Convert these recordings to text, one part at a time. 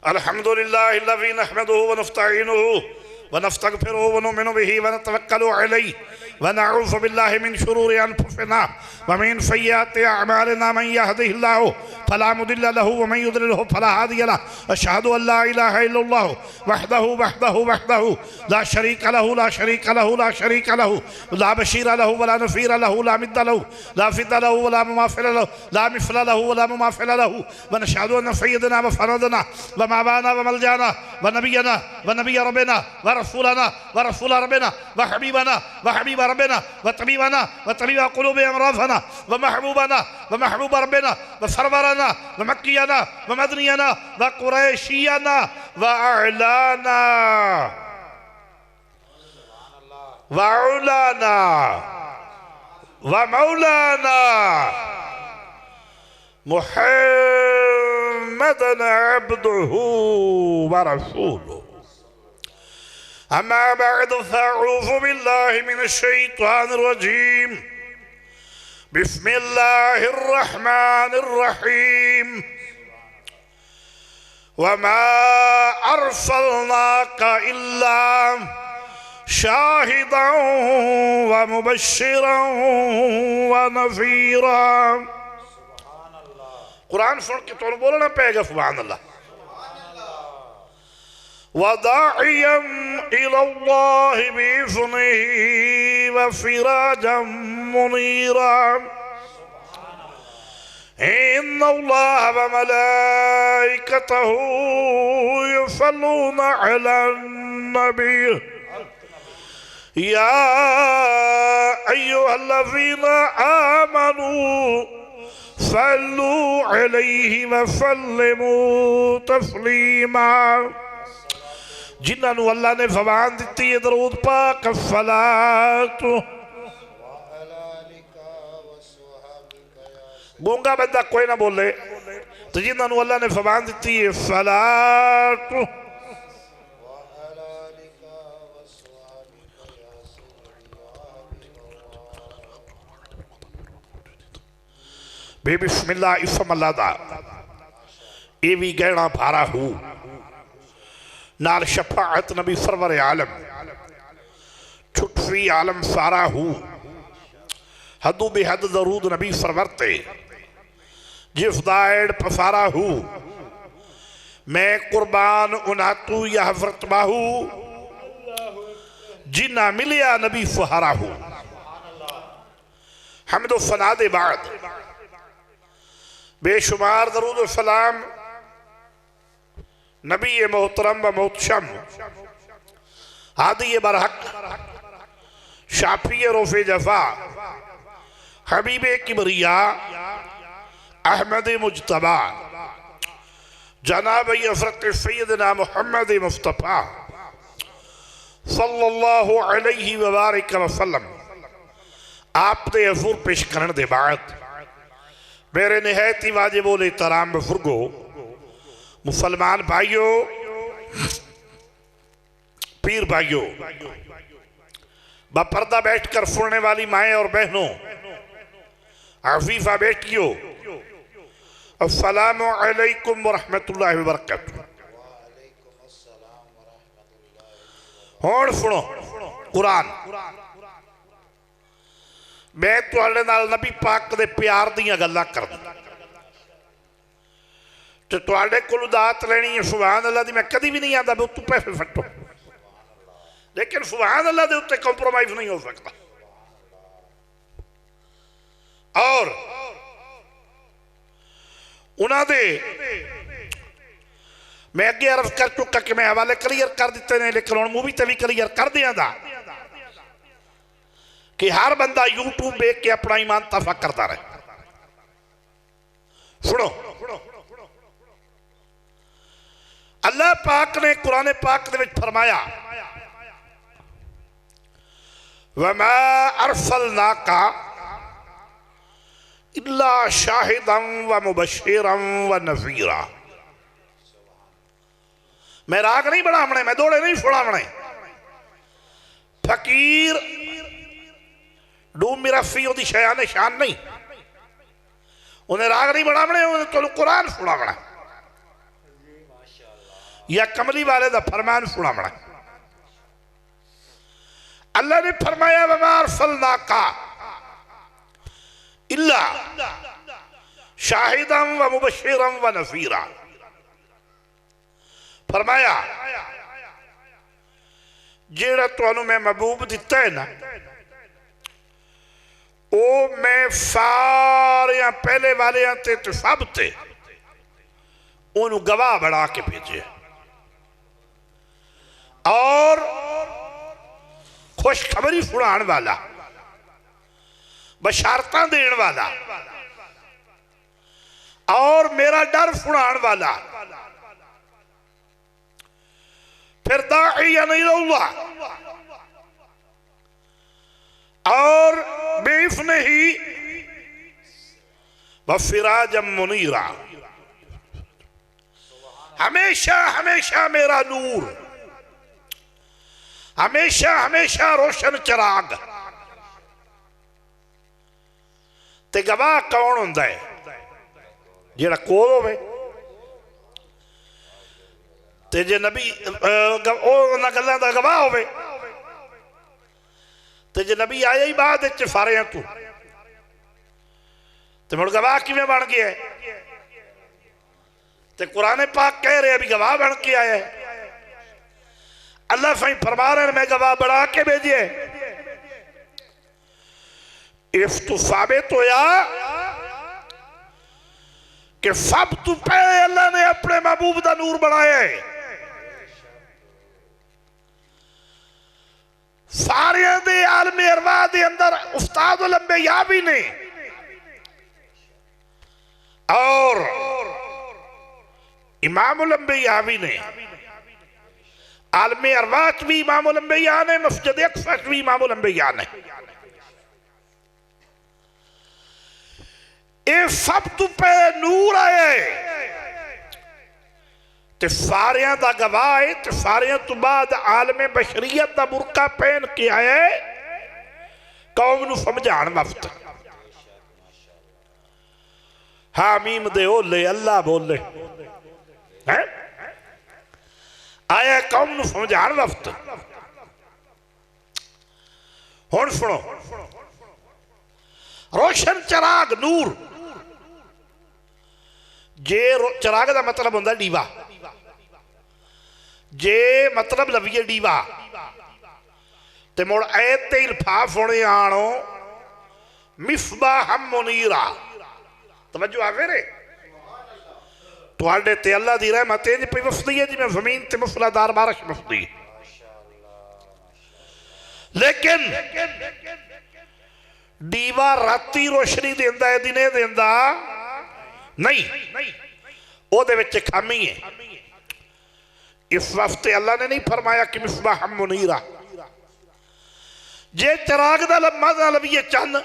الحمد لله الذي نحمده ونستعينه ونستغفره ونؤمن به ونتوكل عليه ونعوذ بالله من شرور أنفسنا ومن سيئات أعمالنا. من يهده الله فلا مضل له ومن يضلله فلا هادي له. أشهد أن لا إله إلا الله وحده لا شريك له لا بشير له ولا نفير له لا مد له لا فد له ولا مماثل له لا مثل له ولا مماثل له. ونشهد أن سيدنا وفردنا ومعبانا وملجانا ونبينا ونبي ربنا ورسولنا ورسول ربنا وحبيبنا وحبيب ربنا وطبيبنا وطبيب قلوب أمراضنا ومحبوبنا ومحبوب ربنا وسرورنا ومكينا ومدنينا وقريشينا وأعلانا وعلانا ومولانا محمدا عبده ورسوله. أما بعد فأعوذ بالله من الشيطان الرجيم. بسم الله الرحمن الرحيم. وما أرسلناك إلا شاهدا ومبشرا ونذيرا. قرآن سن کے تو بولنا پائے گا سبحان اللہ. وداعيا إلى الله بإذنه وسراجا منيرا. إن الله وملائكته يصلون على النبي يا أيها الذين آمنوا صلوا عليه وسلموا تسليما. جنہاں نو اللہ نے زبان دیتی ہے درود پاک الصلاۃ. گونگا بندہ کوئی نہ بولے تو جنہاں نو اللہ نے زبان دیتی ہے الصلاۃ. بے بسم اللہ اسم اللہ دا اے بھی گہنا بھارا ہو نال شفاعت نبی سرور عالم چھٹفی عالم سارا ہو حدو بے حد درود نبی سرور تے جف دائڑ پسارا ہو. میں قربان اناتو یا حضرت باہو جنہ ملیا نبی سہارا ہو. حمد و ثنا دے بعد بے شمار درود و سلام نبی محترم و محتشم ہادی برحق شافی روف جفا حبیب کبریاء احمد مجتبہ جناب حضرت سیدنا محمد مصطفیٰ صلی اللہ علیہ وبارک وسلم آپ دے حضور پیش کرن دے بعد میرے نہایتی واجب الاحترام بزرگو مسلمان بھائیوں پیر بھائیوں باپردہ بیٹھ کر سننے والی مائیں اور بہنوں عفیفہ بیٹیوں السلام علیکم ورحمت اللہ وبرکاتہ. ہون سنو قرآن میں تو اللہ نال نبی پاک دے پیار دیاں گلاں کر دوں تو آڑے کلو دات لینی ہے سبحان اللہ دی میں کدی بھی نہیں آدھا بے تو پیسے فٹو لیکن سبحان اللہ دے اتے کمپرومائز نہیں ہو سکتا. اور انہاں دے میں اگے عرض کر چکا کہ میں حوالے کلیر کر دیتے ہیں لیکن ان مووی تے بھی کلیر کر دیا دا کہ ہر بندہ یوٹیوب بے کے اپنا ایمان تفاق کرتا رہے. سنو اللہ پاک نے قرآن پاک دے وچ فرمایا وَمَا أَرْسَلْنَاكَ إِلَّا شَاهِدًا وَمُبَشِّرًا وَنَذِيرًا. میں راگ نہیں بڑھا منے میں دوڑے نہیں چھوڑا منے. فقیر ڈوم میرا فیو دی شیان شان نہیں انہیں راگ نہیں بڑھا منے انہیں تو قرآن چھوڑا منے. یا کملی والے دا فرمان سنا بڑا. اللہ نے فرمایا وَمَا أَرْسَلْنَاكَ إِلَّا شَاهِدًا وَمُبَشِّرًا وَنَذِيرًا. فرمایا جیڑا تانوں میں محبوب دیتا ہے نا او میں سارے پہلے والے تے سب تے انہوں گواہ بڑھا کے بھیجے اور خوشخبری سنان والا بشارتاں دین والا اور میرا ڈر سنان والا پھر داعیاً الی اللہ اور بِإِذْنِهِ وَسِرَاجًا مُنِيرًا. ہمیشہ ہمیشہ میرا نور، ہمیشہ ہمیشہ روشن چراغ. تے گواہ کون ہوندا ہے؟ جیڑا کول ہوئے. تے جے نبی اوہ گلاں دا گواہ ہوئے تے جے نبی آیا ہی بعد اچھے سارے ہیں تے مڑ گواہ کی میں بن گیا ہے. تے قرآن پاک کہہ رہے ابھی گواہ بن کے آیا ہے. اللہ فہم فرما رہے ہیں میں گواہ بڑھا کے بھیجئے. اس تو ثابت ہویا کہ سب تو پہلے اللہ نے اپنے محبوب دا نور بڑھایا ہے. سارے دے عالم ارواح دے اندر استاد الانبیاء بھی نے اور امام الانبیاء بھی نے. عالم ارواح بھی امام الانبیاء نے، مسجد اقصی بھی امام الانبیاء نے. اے سب تو پہ نور آئے تے ساریاں دا گواہ ہے. تے ساریاں تو بعد عالم بشریت دا برقع پہن کے آئے قوم نو سمجھان وقت. حامیم دے اولے اللہ بولے آیا قوم نو سمجھان وقت. ہون سنو روشن چراغ نور. جے چراغ دا مطلب ہوندہ ڈیوا. جے مطلب لفظ ڈیوا تے موڑ ایت تے الفاظ ہونے آنو مصباح منیرہ. توجہ آوے رے تو آڈے تے اللہ دی رحمت ہے جی پہ وفدی ہے جی میں زمین تے مفلہ دار بارش وفدی. لیکن ڈیوا راتی روشنی دیندہ ہے دینے دیندہ نہیں. او دے وچے کھامی ہے. اس وقت اللہ نے نہیں فرمایا کہ مصباح منیرہ. جے چراغ دا لمحہ لبی چند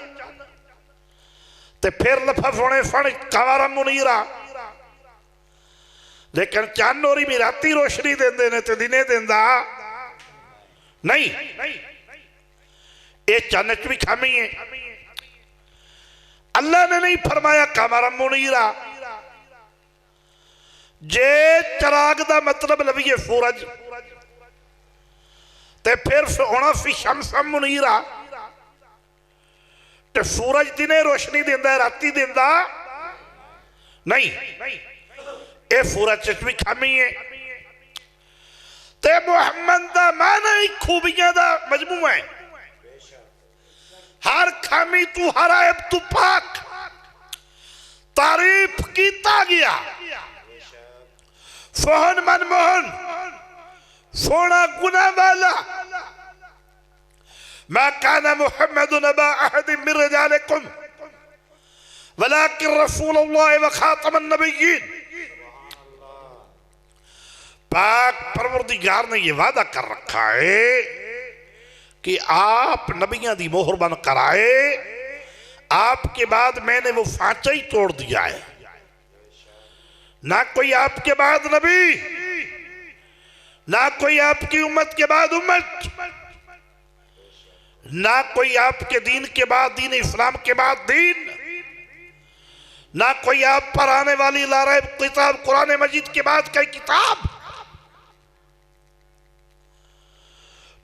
تے پھر لفظ ہونے سن قمر منیرہ. لیکن چند نوری بھی راتی روشنی دیندے نے تے دینے دیندہ نہیں. اے چند بھی کھامی ہے. اللہ نے نہیں فرمایا قمر منیرہ. جے چراغ دا مطلب لبی سورج تے پھر ہونا فی شمس منیرہ. تے سورج دینے روشنی دیندہ ہے راتی دیندہ نہیں. اے سورج چشمی کھامی ہے. تے محمد دا معنی خوبیاں دا مجموعہ ہے. ہر کھامی تو ہر عیب تو پاک تعریف کیتا گیا. سوہن من موہن سونا گناہ والا. ما كان محمد نبا احد من رجالكم ولكن رسول الله وخاتم النبيين. پاک پروردگار نے یہ وعدہ کر رکھا ہے کہ آپ نبیوں دی مہر بن کرائے. آپ کے بعد میں نے وہ سانچہ ہی توڑ دیا ہے. نہ کوئی آپ کے بعد نبی نہ کوئی آپ کی امت کے بعد امت نہ کوئی آپ کے دین کے بعد دین اسلام کے بعد دین نہ کوئی آپ پر آنے والی لا ریب کتاب قرآن مجید کے بعد کوئی کتاب.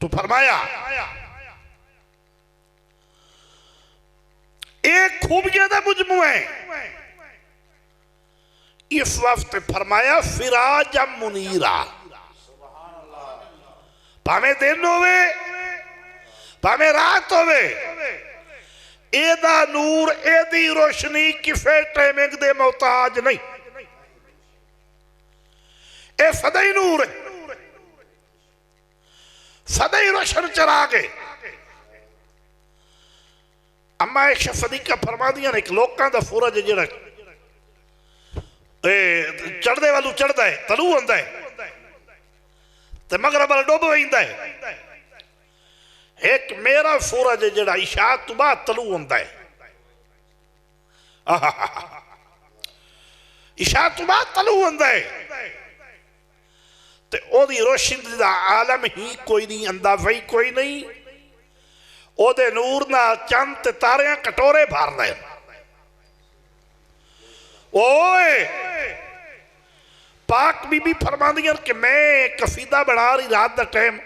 تو فرمایا ایک خوبیاں دا مجموعہ ہے اس وقت فرمایا فراجا منیرا پامیں دن ہوئے پامیں رات ہوئے ایدہ نور ایدی روشنی کفے ٹیمنگ دے محتاج نہیں اے فدائی نور ہے فدائی روشن چراغے اما ایک شفدی کا فرما دیا ایک لوکاں دا سورج جڑا چڑھ دے والو چڑھ دے تلو ہوندہ ہے تے مغرب والا ڈوب ویندہ ہے ایک میرا سورج جڑا عشاء تو بعد تلو ہوندہ ہے عشاء تو بعد تلو ہوندہ ہے تے او دی روشن دا عالم ہی کوئی نہیں اندازہ ہی کوئی نہیں او دے نور نہ چند تے تاریاں کٹورے بھار دے اوئے پاک بی بی فرما دیا کہ میں قصیدہ بڑھا رہی رات دا ٹائم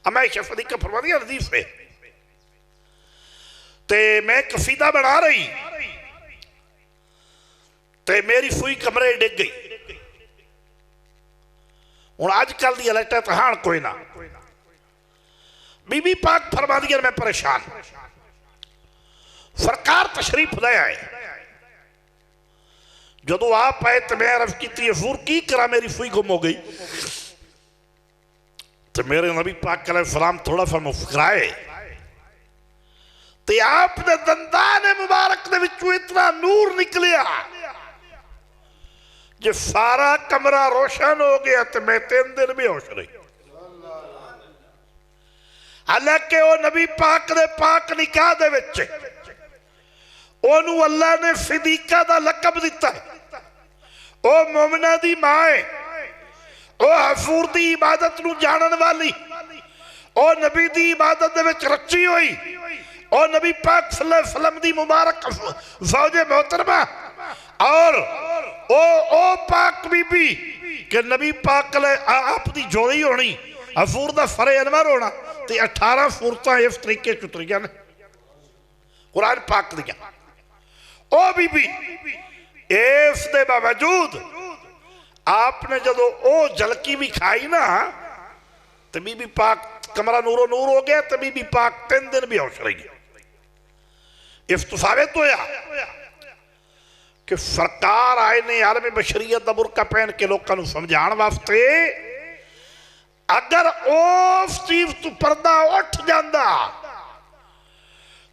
اما ایک شفدی کا فرما دیا حدیث ہے تے میں قصیدہ بڑھا رہی تے میری سوئی کمرے ڈگ گئی اور آج کل دی لیٹا تہان کوئی نہ بی بی پاک فرما دیا میں پریشان سرکار تشریف لے آئے جدو آپ آئے تو میں عرض کی تھی حضور کی کرا میری سوئی گم ہو گئی تو میرے نبی پاک علیہ السلام تھوڑا سا مسکرائے تو آپ نے دندان مبارک نے وچوں اتنا نور نکلیا جو سارا کمرہ روشن ہو گیا تو میں 3 دن بھی ہوش رہی حالانکہ وہ نبی پاک نے پاک نکاح دے وچے انہوں اللہ نے صدیقہ دا لقب دیتا ہے او مومنہ دی مائے او حضور دی عبادت نو جانن والی او نبی دی عبادت دے وچ رچی ہوئی او نبی پاک صلی اللہ علیہ وسلم دی مبارک زوج محترمہ اور او پاک بی بی کہ نبی پاک آپ دی جوڑی ہونی حضور دا فرے انور ہونا تے 18 صورتاں اس طریقے چتریاں نے قرآن پاک دیا او بی بی اس دے باوجود آپ نے جدو او جلکی بھی کھائی نا تو بی بی پاک کمرہ نور و نور ہو گیا تو بی بی پاک 3 دن بھی ہوش رہی اس تو ثابت ہویا کہ سرکار آئے نے عالم بشریت دا برقع پہن کے لوگاں نو سمجھان واسطے اگر اوف چیز تو پردہ اٹھ جاندہ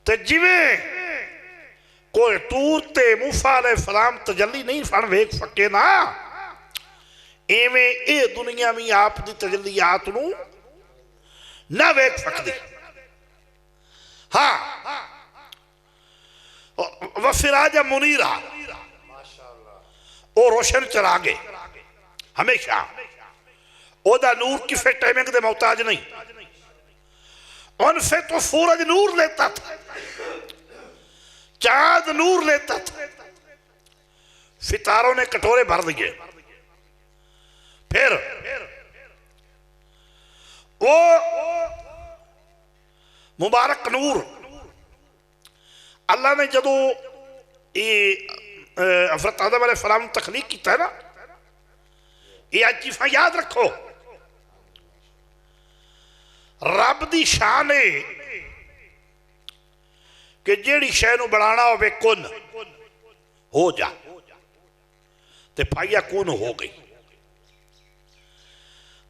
تے جویں کوئی طور تے موسیٰ علیہ السلام تجلی نہیں فن ویک سکے نا ایویں اے دنیا میں آپ دی تجلیات نو نہ ویک سکتی ہاں وفراج منیرہ او روشن چراغے ہمیشہ او دا نور کسے ٹائمنگ دے محتاج نہیں ان سے تو سورج نور لیتا تھا چاند نور لیتا تھا ستاروں نے کٹورے بھر دیئے پھر وہ مبارک نور اللہ نے جدو حضرت آدم علیہ السلام تخلیق کیتا ہے نا یہ آج چیزاں یاد رکھو رب دی شان ہے کہ جیڑی شے نو بڑھانا ہو بے کن ہو جا تے پائیا کن ہو گئی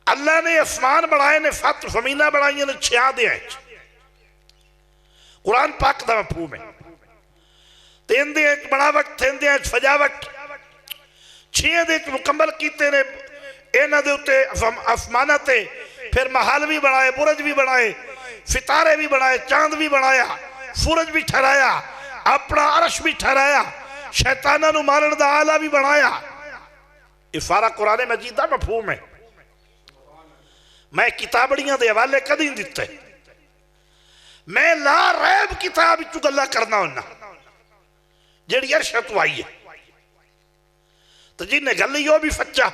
اللہ نے اسمان بڑھائے نے فت زمینہ بڑھائیں نے 6 دے ہیں قرآن پاک دا مفہوم ہے 3 دے ہیں بڑھاوٹ 3 دے ہیں سجاوٹ 6 دے مکمل کیتے نے اینا دے اتے اسمانہ تے پھر محل بھی بنائے برج بھی بنائے ستارے بھی بنائے چاند بھی بنایا سورج بھی ٹھہرایا اپنا عرش بھی ٹھہرایا شیطانہ نو مارن دا آلہ بھی بنایا یہ سارا قرآن مجید دا مفہوم ہے میں کتابڑیاں دے حوالے کدیں دیتے میں لا ریب کتاب چو گلہ کرنا ہونا جیڑی عرشت آئی ہے تو جن نے گلی وہ بھی سچا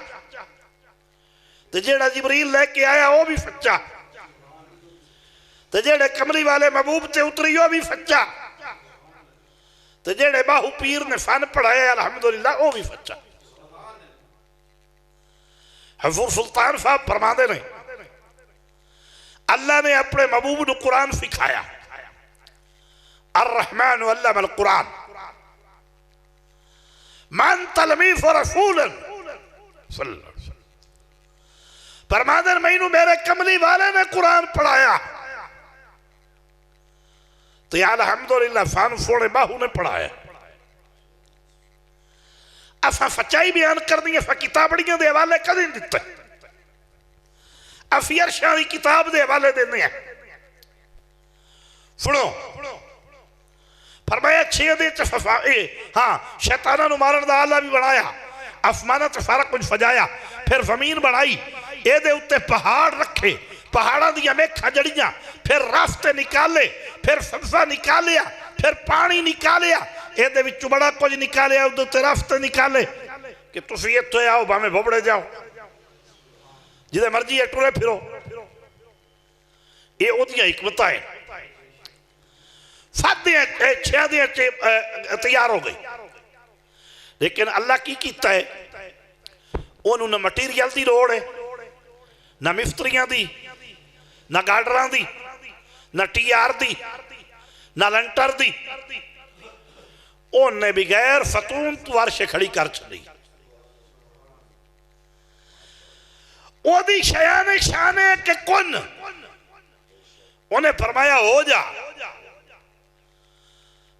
تو جیڑا جبریل لے کے آیا وہ بھی سچا تو جیڑے کملی والے محبوب تے اتری وہ بھی سچا، تو جیڑے باہو پیر نے فن پڑھایا الحمدللہ وہ بھی سچا۔ حضور سلطان صاحب فرماندے نہیں اللہ نے اپنے محبوب نے قرآن سکھایا، الرحمن علم القرآن من تلمیذ رسول صلی اللہ علیہ وسلم، فرماندے مینوں میرے کملی والے نے قرآن پڑھایا، تو یا الحمدللہ فان سوڑے باہو نے پڑھایا۔ اساں سچائی بیان کرنی ہے، کتابڑیاں دے حوالے کدیں دیتا ہے، افیر شاہی کتاب دے حوالے دینے ہیں۔ سنو فرمایا چھے دے چفافائے، ہاں شیطانہ نو مارن دا اللہ بھی بنایا، آسمانہ تے سارا کچھ سجایا، پھر زمین بنائی، اے دے اتے پہاڑ رکھے، پہاڑاں دیا میکھا جڑیاں، پھر راستے نکالے، پھر سبزہ نکالیا، پھر پانی نکالیا، اے دے وچ بڑا کچھ نکالیا، ادھو تے راستے نکالے کہ تسی یہ تو آؤ بامے بھوڑے جاؤ، جدے مرجی ہے ٹورے پھرو۔ یہ ادھیاں حکمتہ ہے، سات دیاں چھے دیاں تیار ہو گئی، لیکن اللہ کی کیتا ہے انہوں نے مٹیریل دی روڑ ہے، نہ مفتریاں دی، نہ گارڈراں دی، نہ ٹی آر دی، نہ لنٹر دی، انہوں نے بغیر فتون توار سے کھڑی کر چلی۔ وہ دی شیان شانے کے کن انہیں فرمایا ہو جا،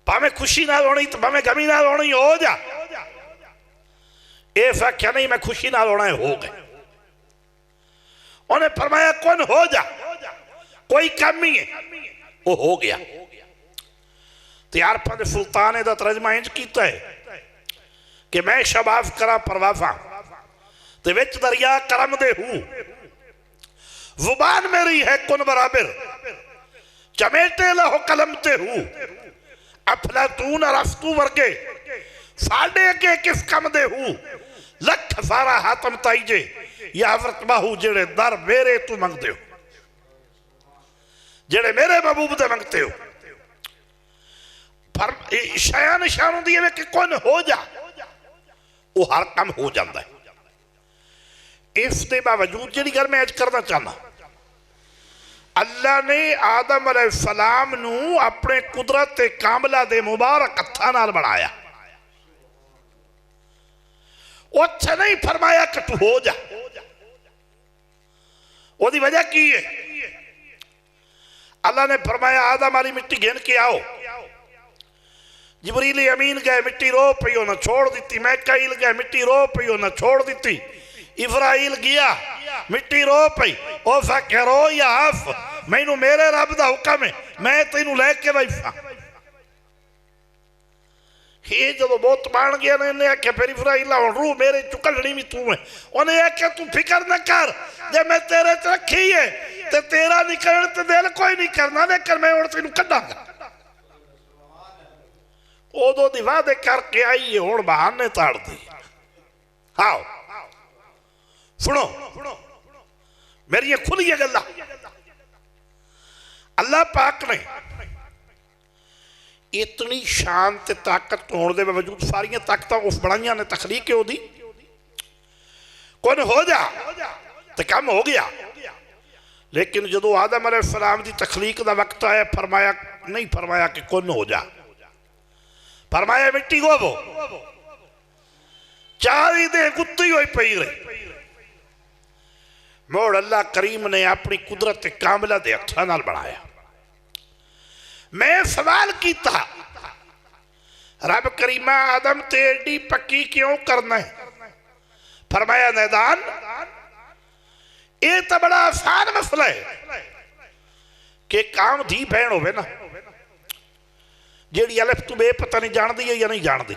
پامیں خوشی نہ ہونی تو پامیں گمی نہ ہونی ہو جا، اے فاکیہ نہیں میں خوشی نہ ہونا ہے ہو گئے، انہیں فرمایا کون ہو جا کوئی کمی ہے وہ ہو گیا۔ تیار پند سلطان دا ترجمہ انج کیتا ہے کہ میں شباف کرا پروافا تے وچ دریا کرم دے ہوں، زبان میری ہے کن برابر، چمیٹے لہو قلم تے ہوں، افلاطون رفتو ورگے ساڑے کے کس کم دے ہوں، لکھ سارا حاتم تائیجے یا حضرت باہو جڑے در میرے تو منگ دے ہو، جڑے میرے محبوب دے منگتے ہو۔ شیان شانوں دیئے میں کہ کون ہو جا وہ ہر کم ہو جاندہ ہے۔ اس دے باوجود جڑی گھر میں ایج کرنا چاہنا، اللہ نے آدم علیہ السلام نو اپنے قدرت کاملہ دے مبارک اتھا نال بڑھایا، وہ اچھا نہیں فرمایا کہ تو ہو جا، وہ دی وجہ کی ہے اللہ نے فرمایا آدم علی مٹی گھن کے آؤ، جبریل امین گئے مٹی رو پیو نہ چھوڑ دیتی، میکائیل گئے مٹی رو پیو نہ چھوڑ دیتی، افرائیل گیا مٹی رو پئی، او فاکہ رو یا آف میں نو میرے رب دا حکم ہے میں تینو لے کے ویفا۔ یہ جدو بہت مان گیا نے آکھے پھر افرائیل روح میرے چکلڑی میں تو ہے، انہیں آکھے تو فکر نہ کر جب میں تیرے رکھی ہے تے تیرا نکلن تے دل کوئی نہیں کرنا، لیکن میں اور تینو کڈا گا۔ او دو دی وعدے کر کے آئی ہے ہون بہانے تاڑ دی۔ ہاؤ سنو میری یہ کھلی ہے گلہ، اللہ پاک نے اتنی شان تے طاقت ہون دے باوجود ساریاں طاقتاں اس بڑھائیاں نے تخلیق ہو دی، کون ہو جا تے کم ہو گیا، لیکن جدو آدم علیہ السلام دی تخلیق دا وقت آیا فرمایا نہیں فرمایا کہ کون ہو جا، فرمایا مٹی کو وہ چاری دے گتی ہوئی پئی رہی۔ موڑ اللہ کریم نے اپنی قدرت کاملہ دے اتھا نال بڑھایا۔ میں سوال کیتا رب کریمہ آدم تیڑی پکی کیوں کرنا ہے، فرمایا نیدان یہ تو بڑا آسان مسئلہ ہے کہ کام دھی بہن ہوئے نا، جیڑی الف تو بے پتہ نہیں جان دی ہے یا نہیں جان دی،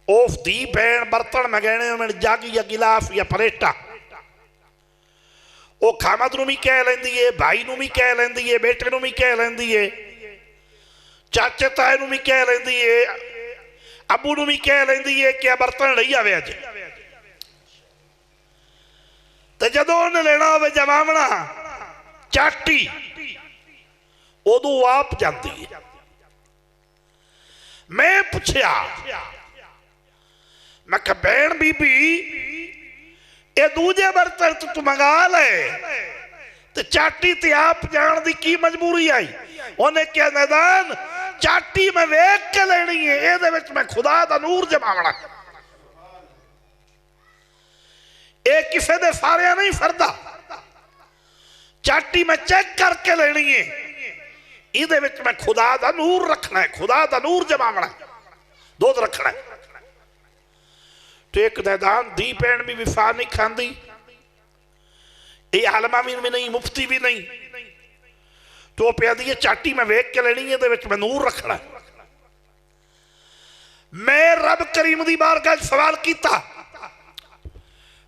اوف دی بہن برتن میں گئنے میں جاگی یا گلاف یا پلیٹا، وہ خامد نو بھی کہہ لیندی ہے، بھائی نو بھی کہہ لیندی ہے، بیٹے نو بھی کہہ لیندی ہے، چاچے تائے نو بھی کہہ لیندی ہے، ابو نو بھی کہہ لیندی ہے کہ برتن رہی آوے آجے۔ تو جدو انہیں لینا ہوئے جمامنا چاٹی ادو آپ جاندی ہے. میں پوچھیا میں کہ بین بی بی اے دوجے برتن تو منگا لے تے چاٹی تے آپ جان دی کی مجبوری آئی؟ انہیں کیا نیدان چاٹی میں ویک کے لینی ہے اے دے وچ میں خدا دا نور جماوڑا اے کسے دے فاریا نہیں فردا چاٹی میں چیک کر کے لینی ہے اے دے وچ میں خدا دا نور رکھنا ہے خدا دا نور جماوڑا ہے دودھ رکھنا ہے. تو ایک نیدان دی پین بھی وفا نہیں کھاندی یہ عالمہ بھی نہیں مفتی بھی نہیں تو پہ دی چاٹی میں ویک کے لینی ہے دے وچ میں نور رکھنا ہے. میں رب کریم دی بارگاہ سوال کیتا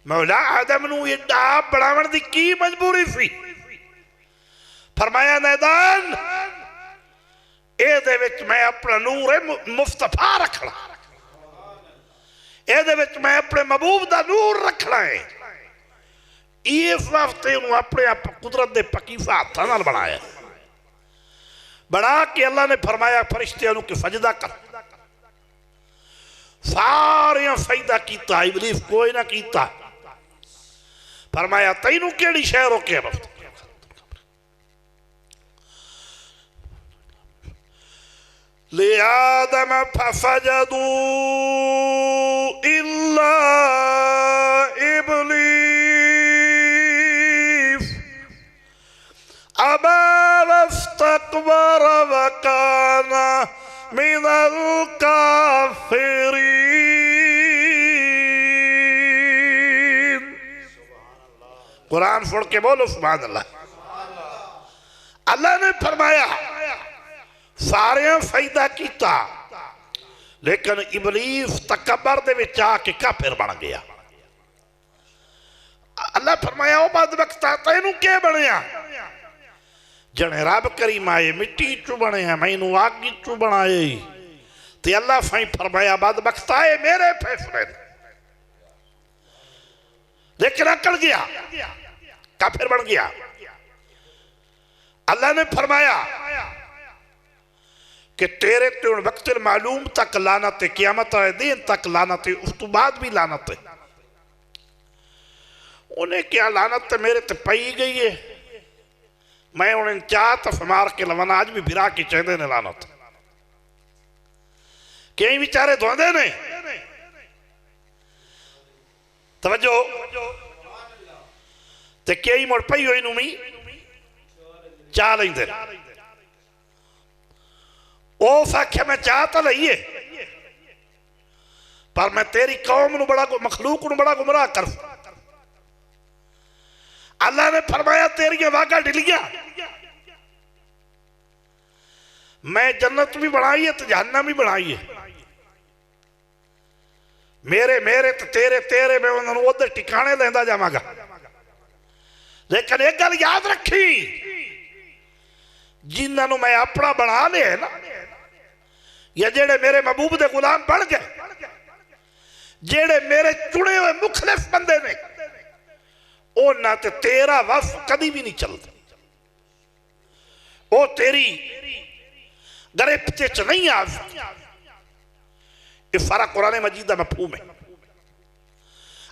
مولا آدم نو یہ ڈاب بڑھاون دی کی مجبوری سی؟ فرمایا نیدان اے دے وچ میں اپنا نور مصطفیٰ رکھنا اے دے وچ میں اپنے محبوب دا نور رکھنا ہے. اس واسطے انہوں اپنے قدرت دے پکیفہ ہاتھاں نال بنایا بنا کے اللہ نے فرمایا فرشتے انہوں کے سجدہ کر ساریاں سجدہ کیتا ابلیس کوئی نہ کیتا فرمایا تینوں کیڑی شے روکے بس لِآدَمَ فَسَجَدُوا إِلَّا إِبْلِيسَ أَبَى وَاسْتَكْبَرَ وَكَانَ مِنَ الْكَافِرِينَ. قرآن پڑھ کے بولو سبحان اللہ. اللہ نے فرمایا ساریاں سجدہ کیتا لیکن ابلیس تکبر دے وچ آ کے کافر بن گیا. اللہ فرمایا او بدبختا تینوں کی بنیا جنے رب کریم آئے مٹی چو بنیا مینوں آگی چو بنائے تے اللہ سائیں فرمایا بدبختا ہے میرے فیصلے لیکن اکڑ گیا کافر بن گیا. اللہ نے فرمایا کہ تیرے تے ان وقت معلوم تک لعنت ہے قیامت آئے دین تک لعنت ہے اس تو بعد بھی لعنت ہے. انہیں کیا لعنت میرے تے پئی گئی ہے میں انہیں چاہت فمار کے لون آج بھی بھرا کی چاہدے نے لعنت کہیں بیچارے دھوندے نے توجہ تے کئی مڑ پئی ہوئی نومی چاہ لیں دے او ساکھے میں چاہتا لئیے پر میں تیری قوم نو بڑا مخلوق نو بڑا گمراہ کروں. اللہ نے فرمایا تیری واقعہ ڈلیا میں جنت بھی بنائی ہے تو جہنم بھی بنائی ہے میرے تیرے میں انہوں نے ادھر ٹکانے لیندہ جاما گا. لیکن ایک گل یاد رکھی جنہوں میں اپنا بنا لے ہے نا یا جیڑے میرے محبوب دے غلام بڑھ گئے جیڑے میرے چنے ہوئے مخلف بندے نے او نہ تے تیرا وف کدی بھی نہیں چلتا او تیری گریپتے چ نہیں آز یہ سارا قرآن مجید مفہوم ہے.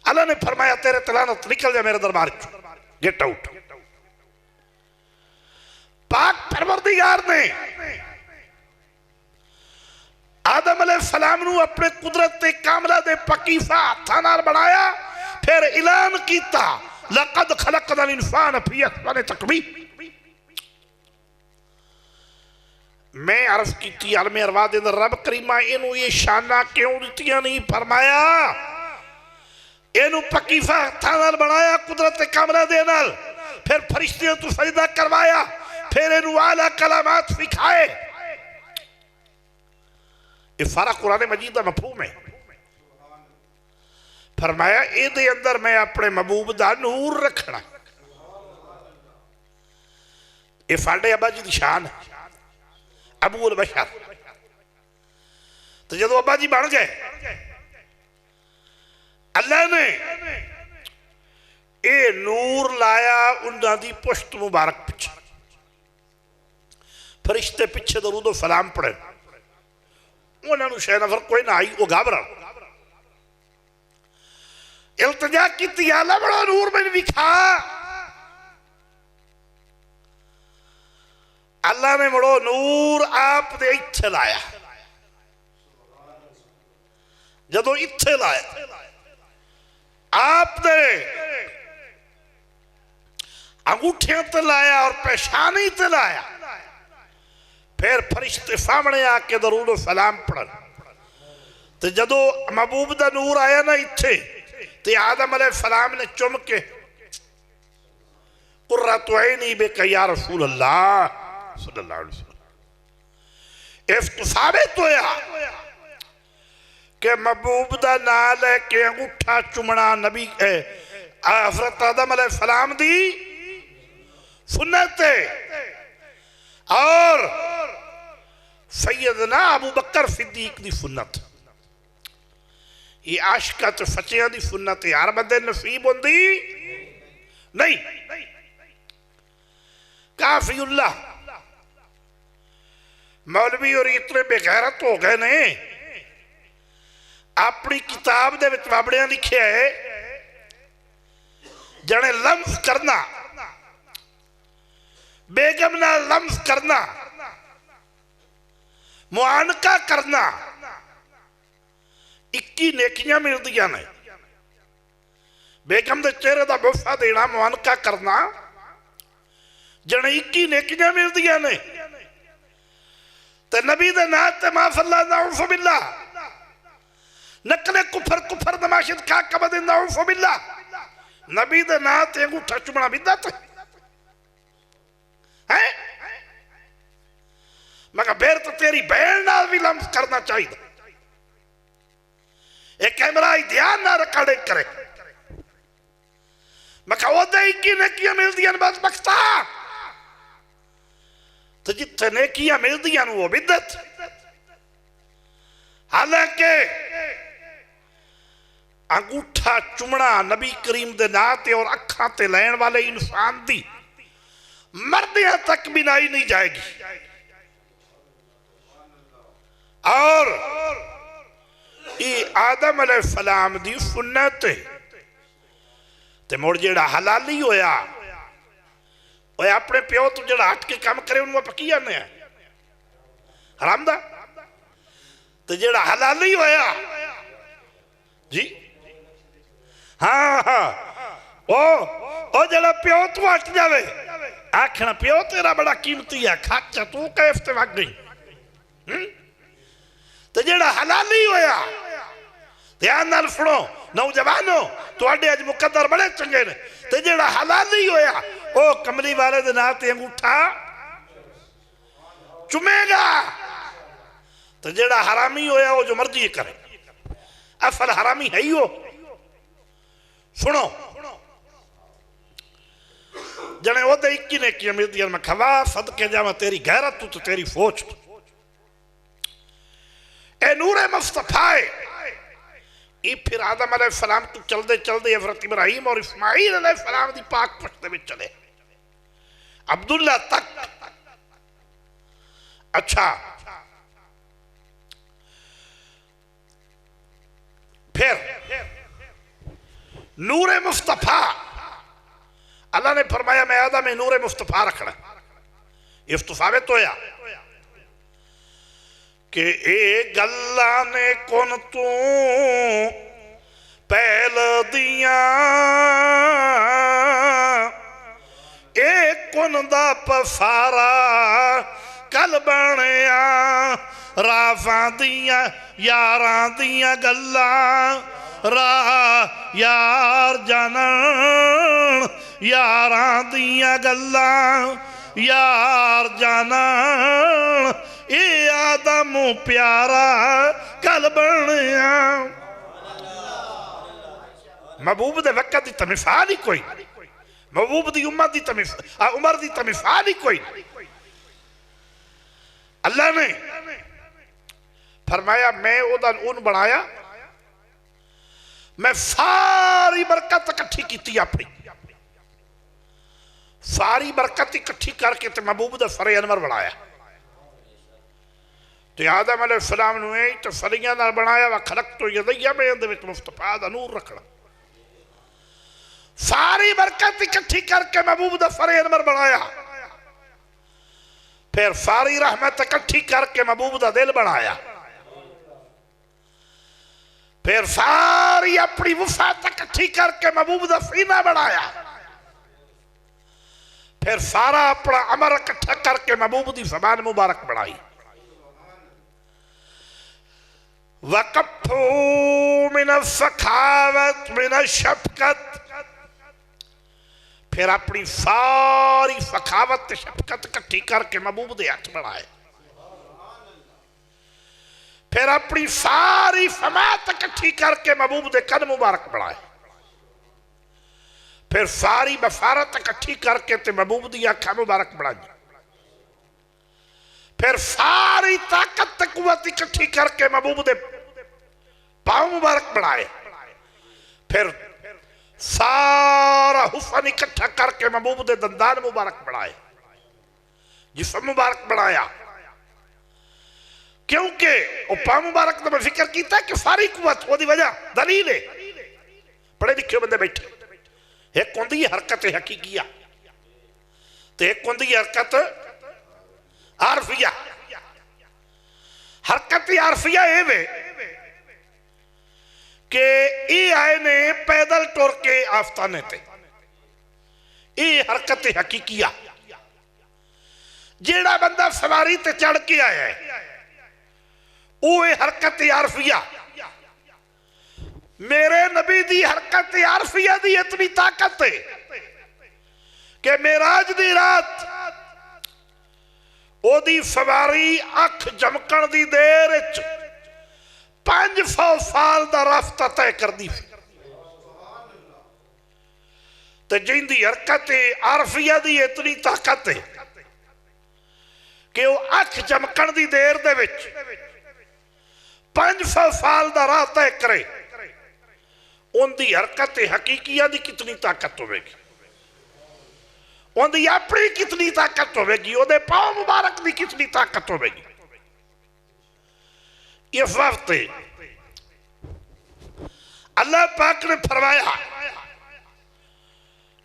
اللہ نے فرمایا تیرے تلانت نکل جائے میرے دربار گیٹ آؤٹ. پاک پروردگار نے آدم علیہ السلام نو اپنے قدرت کاملہ دے پکیفہ تھانار بنایا پھر اعلان کیتا لقد خلقنا الانسان فی احسن تقویم. میں عرض کیتی عالم ارواح دے رب کریمہ انہوں یہ شانہ کیوں دیتیاں نہیں فرمایا انہوں پکیفہ تھانار بنایا قدرت کاملہ دے نال پھر فرشتیاں تو سجدہ کروایا پھر انہوں اعلیٰ کلامات سکھائے. یہ سارا قرآن مجید دا مفہوم ہے. فرمایا اے دے اندر میں اپنے محبوب دا نور رکھنا یہ ساڈے ابا جی دی شان ہے ابو البشر. تو جدو ابا جی بن گئے اللہ نے اے نور لایا انہاں دی پشت مبارک پچھے فرشتے پچھے درود و سلام پڑھے انہاں نو شے نفر کوئی نہ آئی وہ گھابرا التجا کی تیالہ بڑا نور میں بھی کھا اللہ نے بڑو نور آپ دے اتھے لایا جدو اتھے لایا آپ دے انگوٹھیاں تے لایا اور پیشانی تے لایا پھر فرشتے سامنے آکے درود و سلام پڑھن تو جدو محبوب دا نور آیا نا اتھے تو آدم علیہ السلام نے چم کے قرۃ عینی بک یا رسول اللہ صلی اللہ علیہ وسلم اس کو ثابت ہویا کہ محبوب دا نال ہے کہ انگوٹھا چمنا نبی حضرت آدم علیہ السلام دی سنت ہے اور سیدنا ابو بکر صدیق دی سنت یہ عاشقات فچیاں دی سنت ہے ہر بندے نصیب ہوندی نہیں کافی اللہ مولوی اور اتنے بے غیرت ہو گئے نے اپنی کتاب دے وچ بابڑیاں لکھے ہے جنے لمس کرنا بیگم نہ لمس کرنا معانقہ کرنا 21 نیکیاں مل دیا نے بیگم دے چہرے دا بوسہ دینا معانقہ کرنا جنے 21 نیکیاں مل دیا نے تے نبی دے نات تے معاف اللہ نعوذ باللہ نقل کفر نماشد کھا کبد نعوذ باللہ نبی دے نات تے انگوٹھا چمنا بدعت ہے مگر بیر تو تیری بہن نال بھی لمس کرنا چاہیے ایک کیمرہ دھیان نہ ریکارڈنگ کرے مگر وہ دے کی نیکیاں مل دیا بس بختا تو جتنے نیکیاں مل دیا وہ بدعت حالانکہ انگوٹھا چمنا نبی کریم دے ناتے اور اکھاں تے لین والے انسان دی مردیاں تک بھی نہیں جائے گی اور یہ آدم علیہ السلام دی سنت تے موڑ جیڑا حلالی ہویا وہ اپنے پیو تو جڑا ہٹ کے کام کرے انہوں پکیا نہیں ہے حرام دا تو جڑا حلالی ہویا جی ہاں وہ جڑا پیو تو ہٹ جاوے آکھنا پیو تیرا بڑا قیمتی ہے کھاچا تو کیفتے وقت گئی تو جڑا حلالی ہویا دھیان نال سنو نوجوانو تو اڈے اج مقدر بڑے چنگے نے تو جڑا حلالی ہویا او کملی والے دے ناتے انگوٹھا چمے گا تو جڑا حرامی ہویا وہ جو مرضی کرے اصل حرامی ہے ہی ہو سنو جنے وہ دے 21 نیکیاں مل دیا میں کھوا صدقے جاما تیری غیرت تو تیری فوج تو اے نور مصطفیٰ یہ پھر آدم علیہ السلام تو چل دے حضرت ابراہیم اور اسماعیل علیہ السلام دی پاک پشتے میں چلے عبداللہ تک اچھا پھر نور مصطفیٰ اللہ نے فرمایا میں آدم میں نور مصطفیٰ رکھنا یہ ثابت ہویا کہ اے گلہ نے کن تو پہل دیاں اے کن دا پسارا کل بنیاں رافاں دیاں یاراں دیاں گلہ راہ یار جانن یاراں دیاں گلہ یار جانن اے آدم پیارا کل بنیا محبوب دے وقت دی تمثال ہی کوئی محبوب دی امت دی عمر دی تمثال ہی کوئی اللہ نے فرمایا میں اون بنایا میں ساری برکت اکٹھی کیتی اپنی ساری برکت اکٹھی کر کے تے محبوب دا فر انور بنایا تے آدم علیہ السلام نے تے فریاں نال بنایا وَخَلَقْتُ يَدَيَّ میں اندے وچ مصطفیٰ دا نور رکھنا ساری برکت اکٹھی کر کے محبوب دا فر انور بنایا پھر ساری رحمت اکٹھی کر کے محبوب دا دل بنایا پھر ساری اپنی وفات اکٹھی کر کے محبوب دا سینہ بنایا پھر سارا اپنا عمر اکٹھا کر کے محبوب دی زبان مبارک بنائی وَقَفُّوا مِنَ السَّخَاوَةِ مِنَ الشَّفْقَةِ پھر اپنی ساری سخاوت شفقت اکٹھی کر کے محبوب دے ہاتھ بڑھائے پھر اپنی ساری سماعت اکٹھی کر کے محبوب دے قدم مبارک بڑھائے پھر ساری بصارت اکٹھی کر کے تے محبوب دی آنکھاں مبارک بڑھائی پھر ساری طاقت تے قوت اکٹھی کر کے محبوب دے پاؤں مبارک بڑھائے پھر سارا حسن اکٹھا کر کے محبوب دے دندان مبارک بڑھائے جسم مبارک بڑھایا کیونکہ وہ پاؤں مبارک تو میں فکر کیتا ہے کہ ساری قوت وہ دی وجہ دلیل ہے پڑھے لکھے بندے بیٹھے ایک ہوندی حرکت حقیقیہ تو ایک ہوندی حرکت عارفیہ حرکت عارفیہ اے وے کہ ای آئے نے پیدل ٹور کے آفتانے تے ای حرکت حقیقیہ جیڑا بندہ سواری تے چڑھ کے آیا ہے اوہ حرکت عارفیہ میرے نبی دی حرکت عارفیہ دی اتنی طاقت ہے کہ معراج دی رات او دی سواری اکھ جمکن دی دیر 500 سال دا راستہ طے کر دی تے جن دی حرکت عارفیہ دی اتنی طاقت ہے کہ وہ اکھ جمکن دی دیر دے وچ 500 سال دا راہ طے کرے ان دی حرکت حقیقیہ دی کتنی طاقت ہوئے گی ان دی اپنی کتنی طاقت ہوئے گی وہ دے پاؤں مبارک دی کتنی طاقت ہوئے گی یہ وقت اللہ پاک نے فرمایا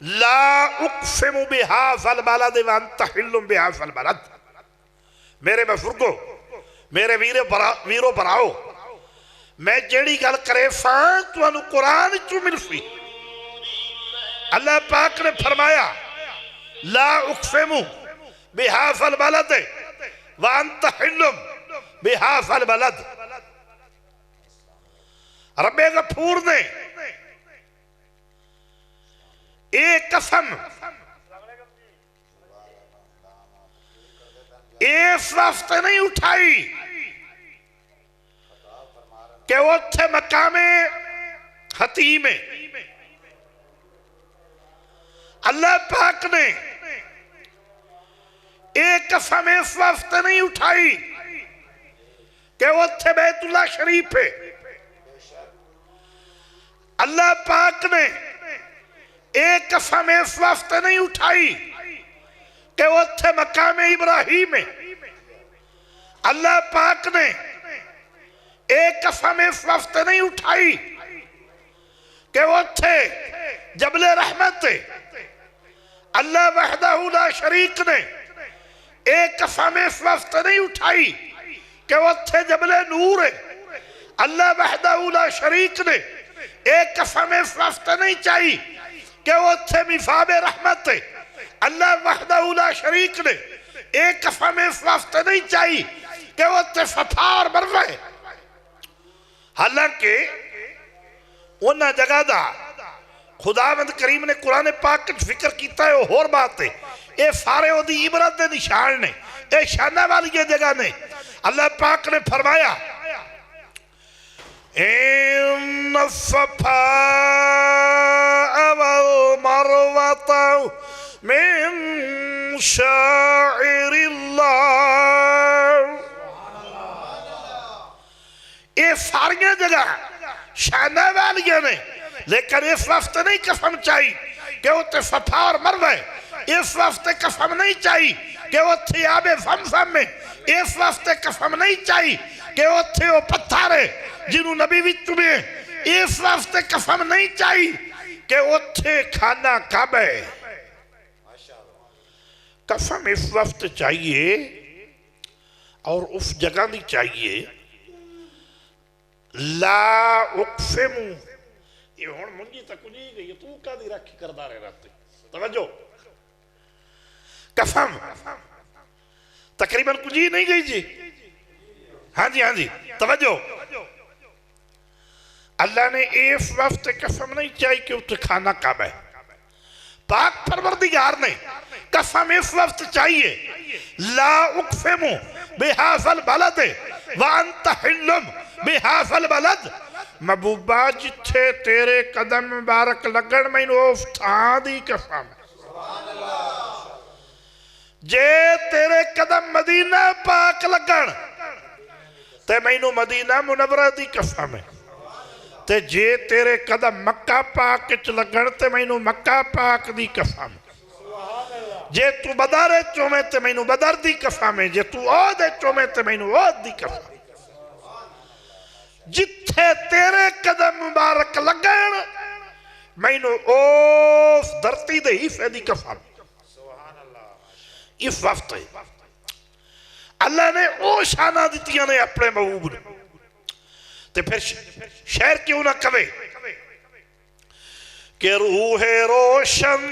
لا اقسم بهذا البلد وانت حل بهذا البلد میرے بزرگوں میرے ویرو براؤ میں جیڑی گل کرے فان تو انو قرآن چو ملفی اللہ پاک نے فرمایا لا اقسم بهذا البلد وانت حل بهذا البلد رب غفور نے ایک قسم اس واسطے نہیں اٹھائی کہ وہ تھے مقام حتیم اللہ پاک نے ایک قسم اس واسطے نہیں اٹھائی کہ وہ تھے بیت اللہ شریف ہے اللہ پاک نے ایک قسم اس واسطے نہیں اٹھائی کہ وہ تھے مقام ابراہیم ہے اللہ پاک نے ایک قسم اس واسطے نہیں اٹھائی کہ وہ تھے جبل رحمت ہے اللہ وحدہ لا شریک نے ایک قسم اس واسطے نہیں اٹھائی کہ وہ تھے جبل نور ہے اللہ وحدہ لا شریک نے ایک قسم اس واسطے نہیں چاہی کہ وہ تھے مفاب رحمت ہے اللہ وحدہ لا شریک نے ایک قسم اس واسطے نہیں چاہی کہ وہ تھے صفا اور مروہ ہے حالانکہ انہا جگہ دا خداوند کریم نے قرآن پاک کے فکر کیتا ہے وہ اور بات ہے اے سارے وہ دی عبرت دے نشان نے اے شانہ والی یہ جگہ نے اللہ پاک نے فرمایا ان الصفا والمروة من شاعر اللہ یہ ساریاں جگہ شانہ والیاں نے لیکن اس وقت نہیں قسم چاہی کہ وہ تے صفا اور مروہ اس وقت قسم نہیں چاہیے کہ وہ تھی آب زمزم میں، اس وقت قسم نہیں چاہیے کہ وہ تھے وہ پتھر ہے جنہوں نبی بھی چمے، اس وقت قسم نہیں چاہیے کہ وہ تھے کھانا کعبہ ہے۔ قسم اس وقت چاہیے اور اس جگہ نہیں چاہیے لا اقسم، یہ ہون منجی تک نہیں گئی تو کا دی رکھی کردارے رہتے توجہ قسم تقریباً کچھ ہی نہیں گئی جی، ہاں جی توجہ اللہ نے اس وقت قسم نہیں چاہیے کہ اتنے کھانا کعبہ ہے، پاک پروردگار نے قسم اس وقت چاہیے لا اقسم بهذا البلد وانت حل بهذا البلد، محبوبہ جتھے تیرے قدم مبارک لگن میں نوف تھا دی قسم، جے تیرے قدم مدینہ پاک لگن تے میں نو مدینہ منورہ دی قسم ہے، تے جے تیرے قدم مکہ پاک چ لگن تے میں نو مکہ پاک دی قسم، جے تو بدر چومے تے میں نو بدر دی قسم ہے، جے تو عہد چومے تے میں نو عہد دی قسم، جتھے تیرے قدم مبارک لگن میں نو اوف دھرتی دے حصے دی قسم، اس وقت ہے اللہ نے او شانہ دیتیاں نے اپنے محبوب نے، تے پھر شہر کیوں نہ کبے کہ روح روشن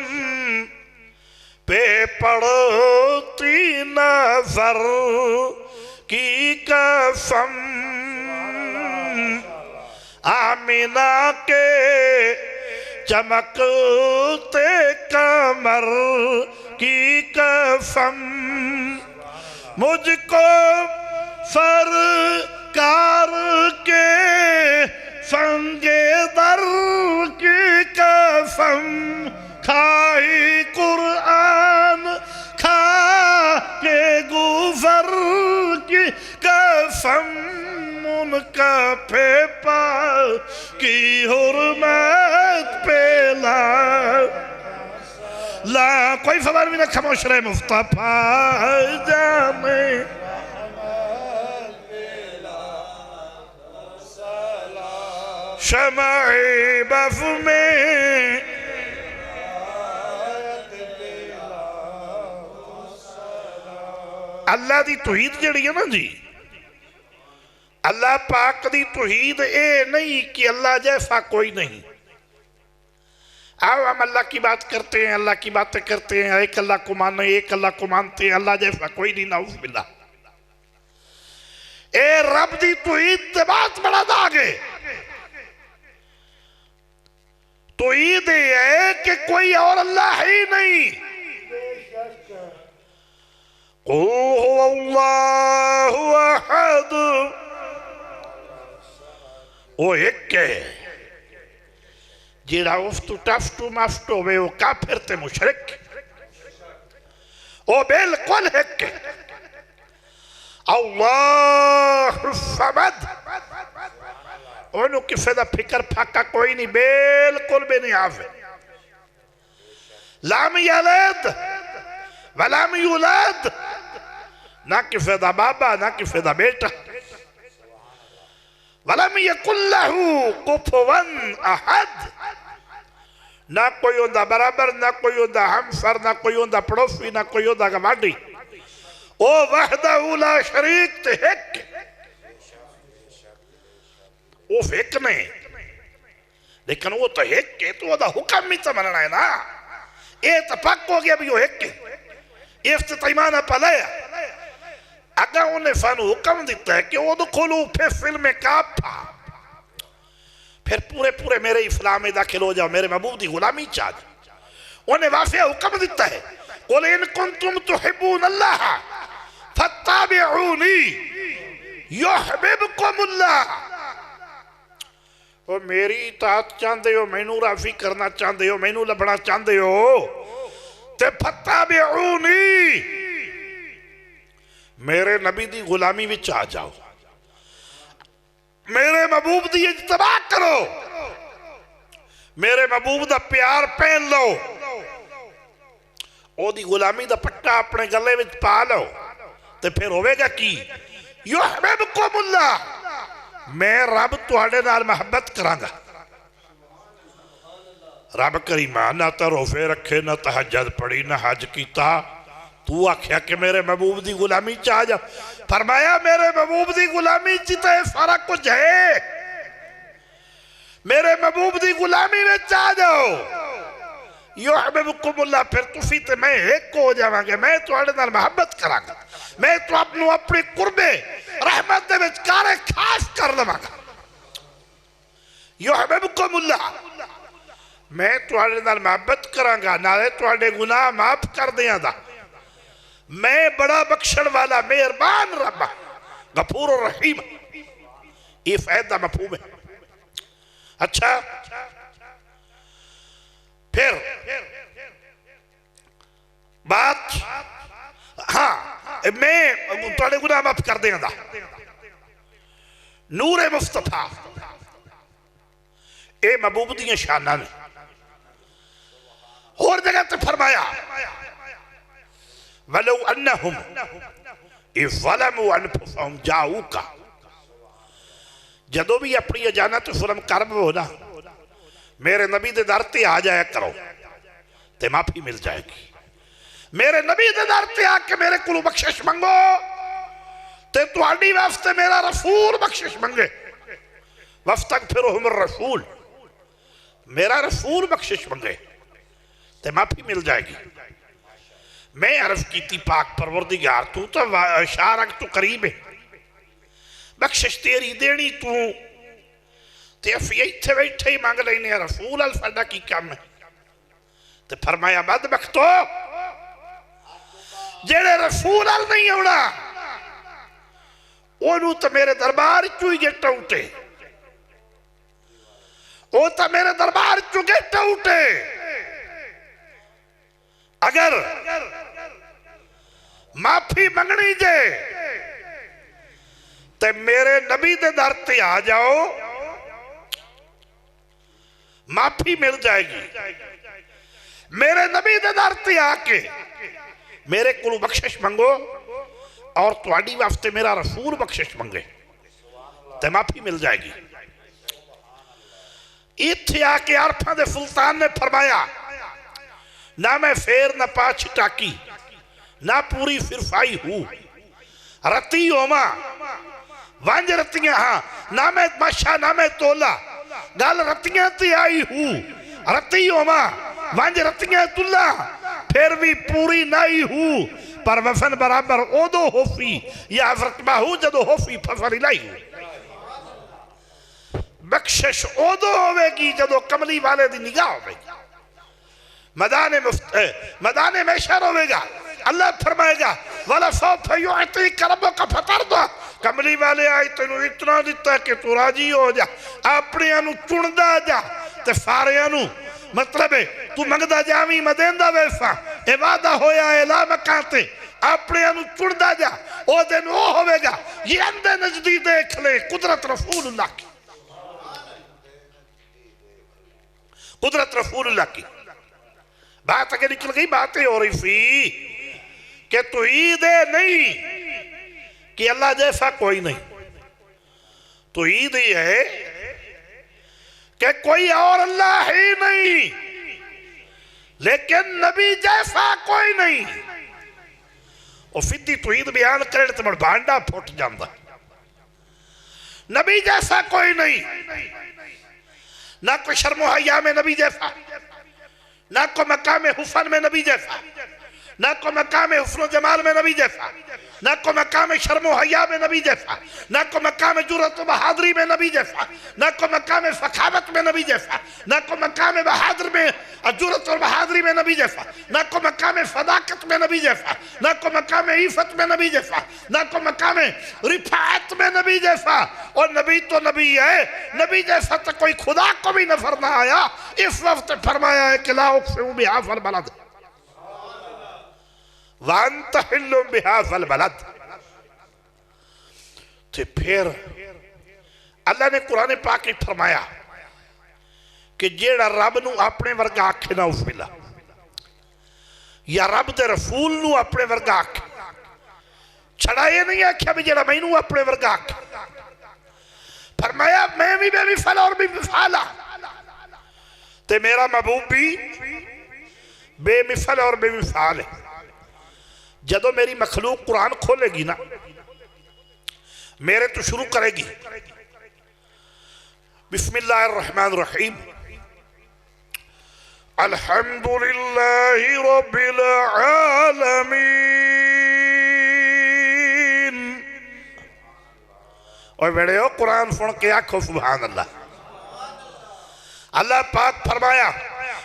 پہ پڑتی نظر کی قسم، آمینہ کے چمکتے کمر کی قسم، مجھ کو سرکار کے سنگ در کی قسم، کھائی قرآن کھا کے گزر کی قسم، ان کا پھیپا کی حرمت پہ لا کوئی فبار بھی نہ خاموش رہے مصطفیٰ جانے شمع بف میں اللہ دی توحید جڑی ہے نا جی، اللہ پاک دی توحید اے نہیں کہ اللہ جیسا کوئی نہیں، آؤ ہم اللہ کی بات کرتے ہیں، اللہ کی باتیں کرتے ہیں، ایک اللہ کو مانے ایک اللہ کو مانتے ہیں، اللہ جیسا کوئی نہیں، نعوذ باللہ، اے رب دی توحید تے بات بڑا داغے، توحید یہ ہے کہ کوئی اور اللہ ہی نہیں، قُلْ هُوَ اللَّهُ أَحَدٌ، وہ ایک ہے جیڑا افتو ٹفتو مفتو وے وہ کافر تے مشرک، وہ بالکل ایک ہے، اللہ الصمد، انہوں کسے دا فکر پھاکا کوئی نہیں، بالکل بھی نہیں آوے، لام یلد ولام یولد، نہ کسے دا بابا نہ کسے دا بیٹا، ولم یکن لہو کفواً احد، نہ کوئی ہوندہ برابر، نہ کوئی ہوندہ ہمسر، نہ کوئی ہوندہ پڑوسی، نہ کوئی ہوندہ گوادی، او وحدہ لا شریک تے ایک، وہ ایک نہیں، لیکن وہ تو ایک ہے تو وہ دا حکم میں سمجھنا ہے نا، یہ تو پاک ہو گیا بھی وہ ایک ہے، افتتیمانہ پلایا، اگر انہیں فانو حکم دیتا ہے کہ وہ دخلو پھر فلم کافا، پھر پورے میرے اسلام میں داخل ہو جاؤ، میرے محبوب دی غلامی چاہ جاؤ، انہیں واضح حکم دیتا ہے قُلْ إِن كُنْتُمْ تُحِبُّونَ اللَّهَ فَاتَّبِعُونِي يُحْبِبْكُمُ اللَّهُ، وہ میری اطاعت چاندے ہو، میں نو راضی کرنا چاندے ہو، میں نو لبنا چاندے ہو، تے فَاتَّبِعُونِي، میرے نبی دی غلامی وچ آ جاؤ، میرے محبوب دی اجتباع کرو، میرے محبوب دا پیار پہن لو، او دی غلامی دا پٹا اپنے گلے وچ پا لو تے پھر ہوئے گا کی یحببکم اللہ میں رب تواڈے نال محبت کراں گا رب کریمہ نہ تو روزے رکھے نہ تہجد پڑھی نہ حج کیتا تو آکھیا کہ میرے محبوب دی غلامی چاہ جا فرمایا میرے محبوب دی غلامی چیتا ہے فرق کچھ ہے میرے محبوب دی غلامی میں چاہ جاؤ یحببکم اللہ پھر تسی تے میں ایک کو ہو جاواں گے میں تواڈے نال محبت کراں گا میں تو اپنو اپنی قربے رحمت دے وچ کارے خاص کر لواں گا یحببکم اللہ میں تواڈے نال محبت کراں گا نالے تواڈے گناہ معاف کر دیاں دا میں بڑا بخشن والا مہربان رب غفور الرحیم یہ فائدہ مفہوم ہے اچھا پھر بات ہاں میں تواڈے گناہ معاف کر دیاں دا نور مصطفیٰ اے محبوب دیاں شانہ نے اور جگہ تے فرمایا وَلَوْ أَنَّهُمْ اِذْ ظَلَمُوا أَنفُسَهُمْ جَاءُوكَ جدو بھی اپنی اجانت ظلم کرب ہو نا میرے نبی دے در تے آ جایا کرو تے معافی مل جائے گی میرے نبی دے در تے آ کے میرے کلو بخشش منگو تے تواڈی واسطے میرا رسول بخشش منگے وَاسْتَغْفِرُهُمُ الرَّسُولُ میرا رسول بخشش منگے تے معافی مل جائے گی میں عرض کیتی پاک پروردگار تو شارک تو قریب ہے بخشش تیری دینی تے افیت بیٹھے ہی مانگ لینے رسول الفردہ کی کم ہے تے فرمایا بدبختو جیڑے رسول ال نہیں ہونا انہوں تو میرے دربار چوئی گیٹا اٹھے وہ تو میرے دربار چوئی گیٹا اٹھے اگر معافی منگنی جے تے میرے نبی دے در تے آ جاؤ معافی مل جائے گی میرے نبی دے در تے آ کے میرے کلو بخشش منگو اور تواڈی واسطے میرا رسول بخشش منگے تے معافی مل جائے گی ایتھے آ کے عرفہ دے سلطان نے فرمایا نہ میں فیر نہ پاچھ ٹاکی نہ پوری فرفائی ہوں رتی ہوما وانج رتیاں ہاں نہ میں ماشا نہ میں تولا گال رتیاں تی آئی ہوں رتی ہوما وانج رتیاں تولا پھر بھی پوری نائی ہوں پر وفن برابر اودو ہوفی یا ورتبہ ہوں جدو ہوفی ففر الہی ہوں بخشش اودو ہوئے گی جدو کملی والے دی نگاہ ہوئے گی مدان محشر ہوئے گا اللہ فرمائے گا وَلَسَوْفَ يُعْتِيكَ رَبُّكَ فَتَرْضَىٰ کملی والے آئی تینوں اتنا دیتا ہے کہ تو راضی ہو جا اپنے انو چندہ جا تے فارے انو مطلب ہے تو منگدہ جامی مدیندہ ویسا عبادہ ہویا اعلیٰ مکانتے اپنے انو چندہ جا او دن وہ ہوئے گا یہ اندے نجدی دیکھ لے قدرت رسول اللہ کی قدرت رسول اللہ کی بات اگر نکل گئی باتیں ہو رہی تھی کہ تو عید نہیں کہ اللہ جیسا کوئی نہیں تو عید ہی ہے کہ کوئی اور اللہ ہی نہیں لیکن نبی جیسا کوئی نہیں اور فدی تو عید بیان کرے تو مڑ بانڈا پھوٹ جاندہ نبی جیسا کوئی نہیں نہ کوئی شرم و حیا میں نبی جیسا نہ کو مقام حسن میں نبی جیسا نہ کو مقام حسن و جمال میں نبی جیسا نہ کو مقام شرم و حیا میں نبی جیسا نہ کو مقام جرأت و بہادری میں نبی جیسا نہ کو مقام سخاوت میں نبی جیسا نہ کو مقام بہادر میں جرأت اور بہادری میں نبی جیسا نہ کو مقام صداقت میں نبی جیسا نہ کو مقام عفت میں نبی جیسا نہ کو مقام رفاعت میں نبی جیسا اور نبی تو نبی ہے نبی جیسا تو کوئی خدا کو بھی نظر نہ آیا اس وقت فرمایا ہے کہ لا اقسم بہذا البلد وَأَنْتَ حِلٌّ بِهَذَا الْبَلَدِ تو پھر اللہ نے قرآن پاک میں فرمایا کہ جیڑا رب نو اپنے ورگا آکھے نہ اس ملا یا رب دے رسول نو اپنے ورگا آکھے چھڑا یہ نہیں آکھیا بھی جڑا میں نو اپنے ورگا آکھے فرمایا میں بھی بے مثال اور بے مثالا تے میرا محبوب بھی بے مثال اور بے مثال ہے جدو میری مخلوق قرآن کھولے گی نا میرے تو شروع کرے گی بسم اللہ الرحمن الرحیم الحمدللہ رب العالمین اور بیڑے ہو قرآن سن کے آکھو سبحان اللہ اللہ پاک فرمایا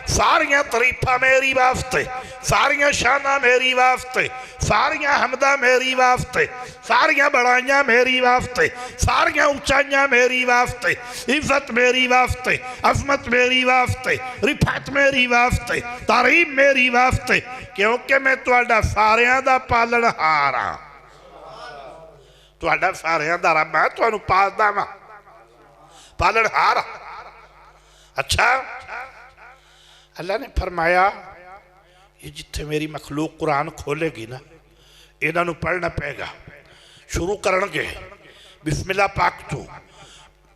ساریاں تعریفاں میری واسطے ساریاں شاناں میری واسطے ساریاں حمداں میری واسطے ساریاں بڑائیاں میری واسطے ساریاں اونچائیاں میری واسطے عزت میری واسطے عظمت میری واسطے رفعت میری واسطے تعریف میری واسطے کیونکہ میں تہاڈا ساریاں دا پالن ہار ہاں تہاڈا ساریاں دا رب ہے تہانوں پالدا واں پالن ہار اچھا اللہ نے فرمایا یہ جتھے میری مخلوق قرآن کھولے گی نا انہاں نو پڑھنا پے گا شروع کرنگے بسم اللہ پاک تو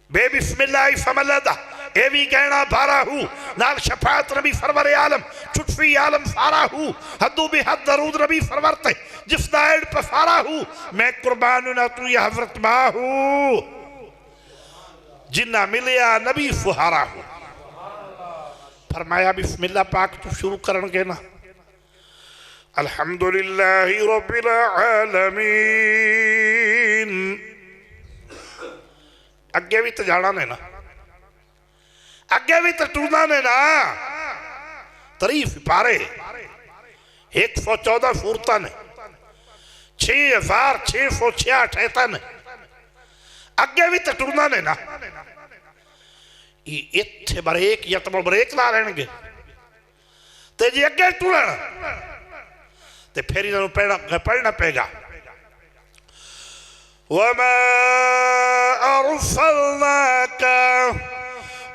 بے بسم اللہ فملدہ اے بھی کہنا بھارا ہوں نال شفاعت نبی سرور عالم چھٹفی عالم سارا ہوں حدو بھی حد درود نبی سرورتے جس دائڑ پہ سارا ہوں میں قربانو نہ تو یہ حضرت باہ ہوں جنہ ملیا نبی سہارا ہوں فرمایا بسم اللہ پاک تو شروع کرنگے نا الحمدللہ رب العالمین اگے بھی تجھاڑا نے نا اگے بھی تٹونا نے نا تریف پارے 114 سورتاں نے 6666 ایتا نے اگے بھی تٹونا نے نا اتھے بریک یتم بریک لا رہنے گے تے جی اگے ٹوڑنا تے پھر انہوں پڑھنا پے گا وَمَا أَرْسَلْنَاكَ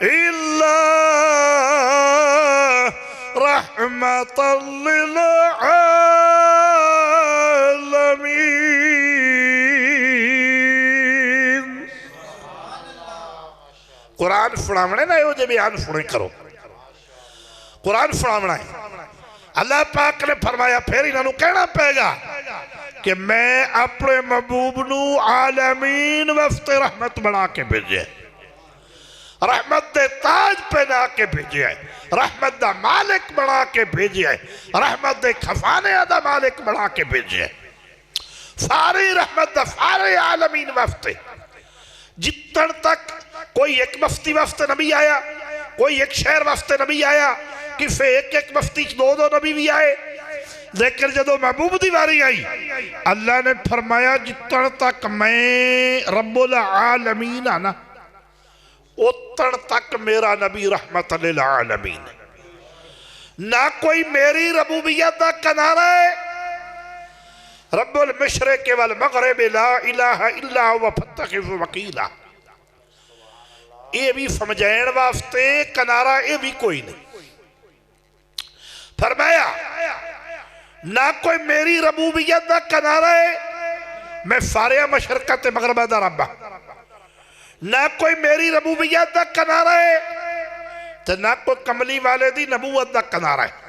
إِلَّا رَحْمَةً لِلْعَالَمِينَ قرآن فرامنے نہ ہو جب بیان فریں کرو قرآن فرامنے اللہ پاک نے فرمایا پھر انہوں کہنا پے گا کہ میں اپنے محبوب نو عالمین وفت رحمت بنا کے بھیجے رحمت دے تاج پہنا کے بھیجے رحمت دا مالک بنا کے بھیجے رحمت دے خفانے دا مالک بنا کے بھیجے ساری رحمت دا سارے عالمین وفت جتن تک کوئی ایک مفتی وفت نبی آیا کوئی ایک شہر وفت نبی آیا کسے ایک مفتی دو نبی بھی آئے لیکن جدو محبوب دیواری آئی اللہ نے فرمایا جتن تک میں رب العالمین آنا اتن تک میرا نبی رحمت للعالمین نہ کوئی میری ربوبیت دا کنارہ ہے رب المشرق والمغرب لا الہ الا ہوا فتخذ وکیلا یہ بھی سمجھائن واسطے کنارہ یہ بھی کوئی نہیں فرمایا نہ کوئی میری ربوبیت دا کنارہ ہے میں سارے مشرقت مغربہ دا ربا نہ کوئی میری ربوبیت دا کنارہ ہے تو نہ کوئی کملی والے دی نبوت دا کنارہ ہے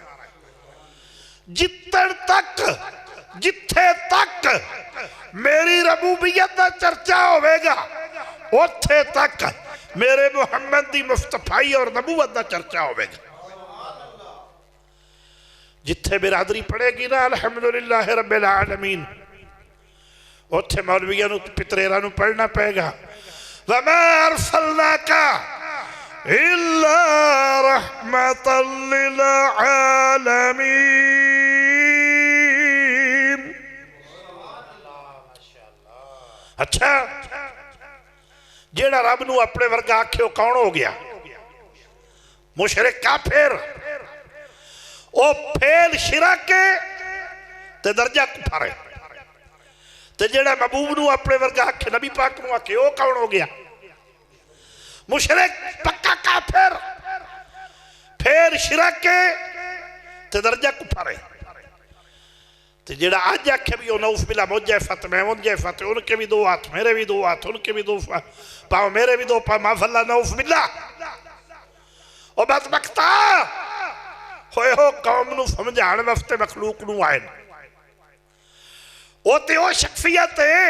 جتھے تک میری ربوبیت دا چرچا ہوئے گا اتھے تک میرے محمد دی مصطفی اور نبوت دا چرچا ہوئے گا جتھے برادری پڑھے گی نا الحمدللہ رب العالمین اتھے مولویانو پتریرانو پڑھنا پڑے گا وَمَا أَرْسَلْنَاكَ إِلَّا رَحْمَةً لِلْعَالَمِينَ اچھا جیڑا رب نو اپنے ورگا آکھے وہ کون ہو گیا مشرک کافر او پھیل شرک کے تے درجہ کفر ہے تے جیڑا محبوب نو اپنے ورگا آکھے نبی پاک نو آکھے وہ کون ہو گیا مشرک پکا کافر پھیل شرک کے تے درجہ کفر ہے تو جڑا آج آکھے بھی نعوذ باللہ مجھفت میں منجفت ان کے بھی 2 ہاتھ میرے بھی 2 ہاتھ ان کے بھی 2 پاؤں میرے بھی 2 پاؤں معاف اللہ نعوذ باللہ او بدبختہ ہوئے ہو قوم نو سمجھان وفتے مخلوق نو آئین او تے او شخصیت ہے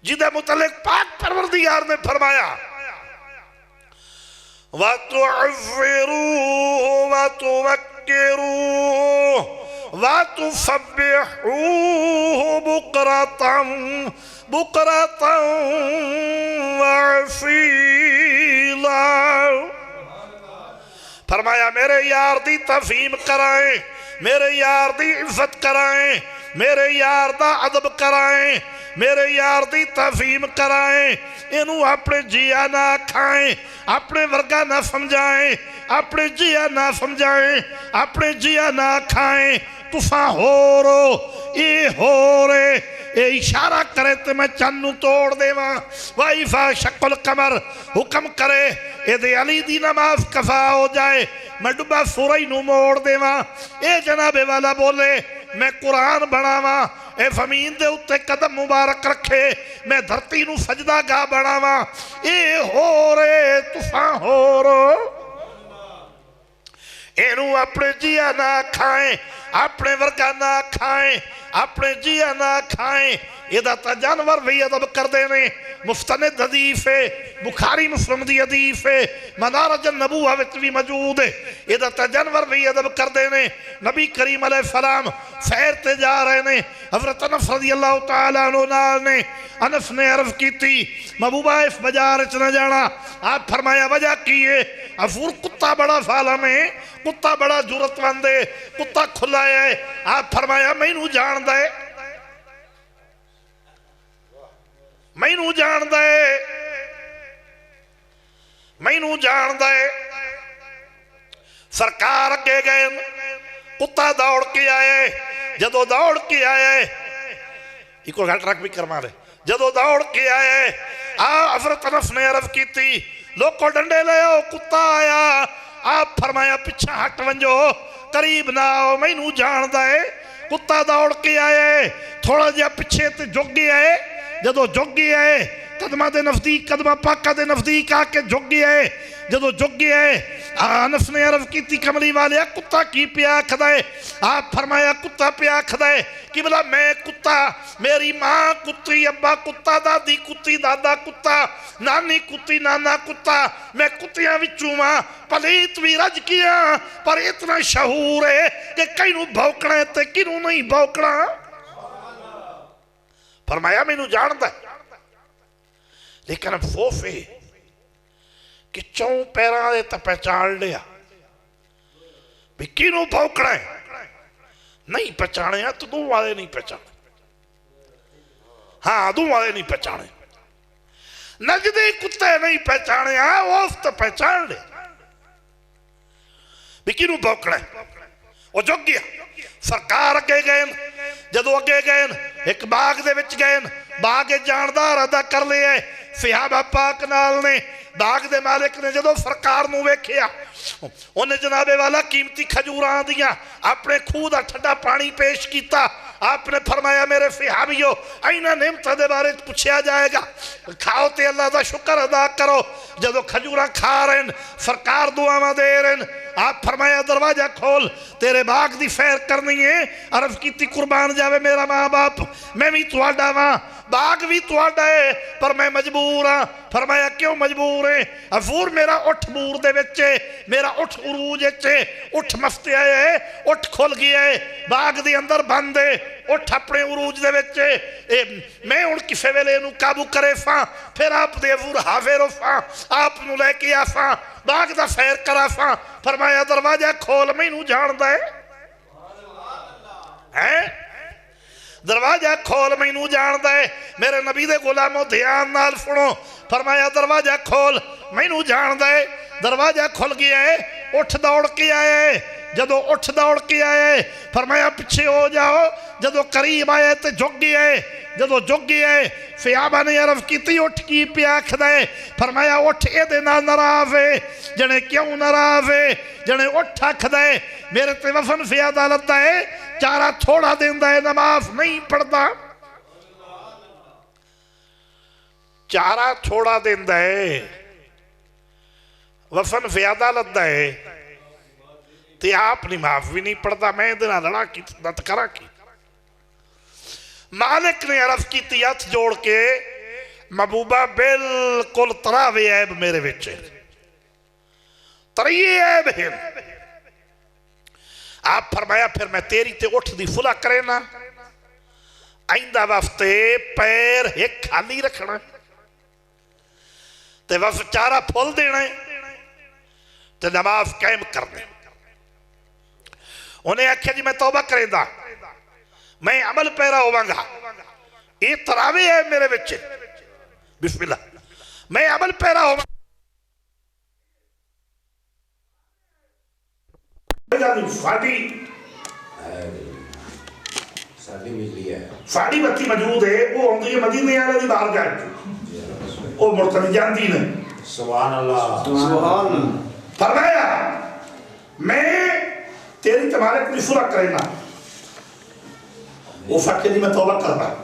جدہ متعلق پاک پروردگار نے فرمایا وَتُعْفِرُوهُ وَتُوَكِّرُوهُ وَتُفَبِّحُوهُ بُكْرَةً وَعَصِيلًا فرمایا میرے یار دی تفہیم کرائیں میرے یار دی عزت کرائیں میرے یار دا ادب کرائیں میرے یار دی تفہیم کرائیں انہوں اپنے جیا نہ کھائیں اپنے ورگا نہ سمجھائیں اپنے جیا نہ سمجھائیں اپنے جیا نہ کھائیں تُساں ہو رو اے ہو رے اے اشارہ کرے تو میں چنو توڑ دے وہاں وَإِذَا شَقَّ الْقَمَرُ حکم کرے اے دے علی دی نماز کفا ہو جائے میں ڈبا سورئی نو موڑ دے وہاں اے جناب والا بولے میں قرآن بڑھاواں اے زمین دے اتے قدم مبارک رکھے میں دھرتی نو سجدہ گاہ بڑھاواں اے ہو رے تُساں ہو رو اینو اپنے جیا نہ کھائیں اپنے ورگا نہ کھائیں اپنے جیا نہ کھائیں یہ تا جانور بھی ادب کر دینے مستند حدیث ہے بخاری مسلم دی حدیث ہے مدارج النبوہ وچ بھی موجود ہے یہ تا جانور بھی ادب کر دینے نبی کریم علیہ السلام سیر تے جا رہے نے حضرت انس رضی اللہ تعالیٰ عنہ نے انس نے عرض کی تھی محبوبہ اس بجار اچ نہ جانا آپ فرمایا وجہ کیے افور کتا بڑا فالم ہے کتا بڑا جرت وندے کتا کھلا ہے آپ فرمایا میں نو جان دے میں نو جان دے میں نو جان دے سرکار کے گئے کتا دوڑ کے آئے جدو دوڑ کے آئے یہ کو گھٹ رکھ بھی کرما رہے جدو دوڑ کے آئے حضرت انس نے عرض کی تھی لوگ کو ڈنڈے لے آؤ کتا آیا آپ فرمایا پچھا ہٹ ونجو قریب نہ آؤ میں نو جان دے کتا دوڑ کے آئے تھوڑا جا پچھے تے جھک آئے جدو جھک آئے قدمہ دے نزدیک قدمہ پاکہ دے نزدیک آ کے جھک آئے جدو جھک آئے انس نے عرض کی تھی کملی والے کتا کی پیا کھدائے آپ فرمایا کتا پیا کھدائے کہ بلا میں کتا میری ماں کتی ابا کتا دادی کتی دادا کتا نانی کتی نانا کتا میں کتیاں وچوں ماں پلیت بھی رج کیا پر اتنا شعور ہے کہ کئی نو بھوکنا ہے تے کی نو نہیں بھوکنا فرمایا میں نو جان دے لیکن اب خوف ہے کہ چون پیران دے تا پہچان لیا بھی کی نو بھوکنا ہے نہیں پہچانے ہیں تو دو والے نہیں پہچانے ہاں دو والے نہیں پہچانے نجدی کتے نہیں پہچانے ہیں وہ تو پہچان لے بھی کی نو بھوکنا ہے وہ جو گیا سرکار اگے گئے جدو اگے گئے ایک باغ دے وچ گئے باغ جاندار ادا کر لئے صحابہ پاک نال نے باغ دے مالک نے جدو سرکار نو ویکھیا انہیں جناب والا قیمتی کھجوراں دیا اپنے خود ٹھنڈا پانی پیش کیتا آپ نے فرمایا میرے صحابیو اینا نعمت دے بارے پوچھیا جائے گا کھاؤ تے اللہ دا شکر ادا کرو جدو کھجوراں کھا رہے ہیں سرکار دعا دے رہے ہیں آپ فرمایا دروازہ کھول تیرے باغ دی فیر کرنی ہے عرض کیتی قربان جاوے میرا ماں باپ میں بھی تواڈا ماں باغ بھی تواڈا ہے پر میں مجبور ہاں فرمایا کیوں مجبور ہے حضور میرا اٹھ بور دے وچے میرا اٹھ عروج وچے اٹھ مفتے آئے ہے اٹھ کھل گیا ہے باغ دی اندر بندے اٹھ اپنے عروج دے وچے میں ان کسے ویلے نو قابو کرے فاں پھر آپ دے حضور حاضر ہو فاں آپ نو لے کے آفاں باغ دا فیر کرا فاں فرمایا دروازہ کھول میں نو جان دے دروازہ کھول میں نو جان دے میرے نبی دے غلاموں دھیان نال سنو فرمایا دروازہ کھول میں نو جان دے دروازہ کھل گیا ہے اٹھ دوڑ کے آئے جدو اٹھ دوڑ کے آئے فرمایا پیچھے ہو جاؤ جدو قریب آئے تے جھک گئے جدو جھک گئے صحابہ نے عرض کی تھی اٹھ کی پیاکھ دے فرمایا اٹھ اے دے نہ ناراض ہے جنے کیوں ناراض ہے جنے اٹھ اکھ دے میرے تے وفن فی عدالت ہے چارہ تھوڑا دیندہ ہے نماز نہیں پڑھتا چارہ تھوڑا دیندہ ہے وفن فیادہ لدہ ہے تے آپ نماز بھی نہیں پڑھتا میں دنہ لڑا کی نتکرہ کی مالک نے عرض کی تیت جوڑ کے محبوبہ بالکل تراوی عیب میرے وچے تری عیب ہیں آپ فرمایا پھر میں تیری تے اٹھ دی فلا کرے نا آئندہ وفتے پیر ایک کھالی رکھنا تے وفت چارہ پھول دینا تے نماز قائم کرنے انہیں آکھا جی میں توبہ کریں دا میں عمل پیرا ہوانگا یہ تراوی ہے میرے بچے بسم اللہ میں عمل پیرا ہوانگا فاڑی بتی موجود ہے وہ ہوں گے مدینے آلہ دی باہر گئے وہ مرتبی جاندی نے سبحان اللہ فرمایا میں تیری تمہارے اپنی سورہ کرنا وہ فقہ دی میں توبہ کر رہا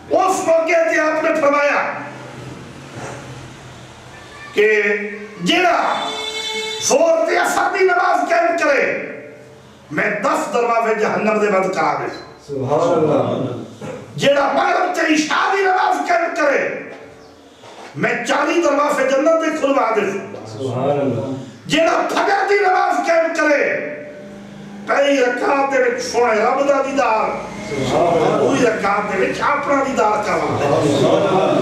اس موقع تھی آپ نے فرمایا کہ جیڑا زور تے اثر دی نماز قائم کرے میں 10 دروازے جہنم دے بند کرا دے سبحان اللہ جیڑا مغرب تے عشاء دی نماز قائم کرے میں 40 دروازے جنت دے کھلوا دے سبحان اللہ جیڑا فجر دی نماز قائم کرے پہلی رکعت دے وچ سونے رب دا دیدار دوسری رکعت دے وچ اپنا دیدار کروا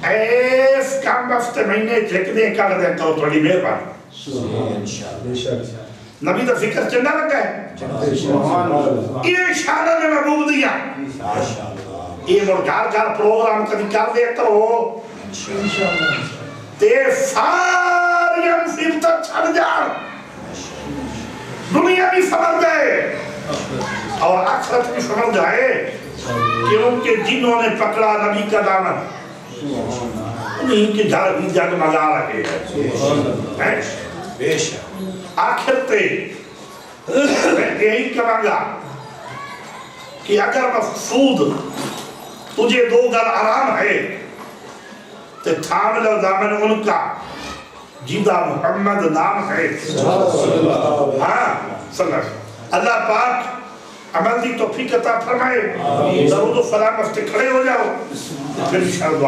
ایس کام ہفتے مہینے چکنے کر دیں کرو تھوڑی مہربانی نبی دا فکر چنگا لگا ہے یہ شانہ نے محبوب دیا یہ مرگار گار پروگرام کبھی کر دیا کرو تے ساریم فیلتا چھڑ جان دنیا بھی سمجھ جائے اور آخرت بھی سمجھ جائے کیونکہ جنہوں نے پکڑا نبی کا دامن انہیں کے جھر بھی جگ مگا رہے ہیں آخر تے میں یہی کہاں گا کہ اگر مقصود تجھے 2 گھر آرام ہے تو تھام لو دامن ان کا جیدہ محمد نام ہے ہاں صلی اللہ پاک عمل دی توفیق عطا فرمائے درود و سلام وقت کھڑے ہو جاؤ پھر انشاءاللہ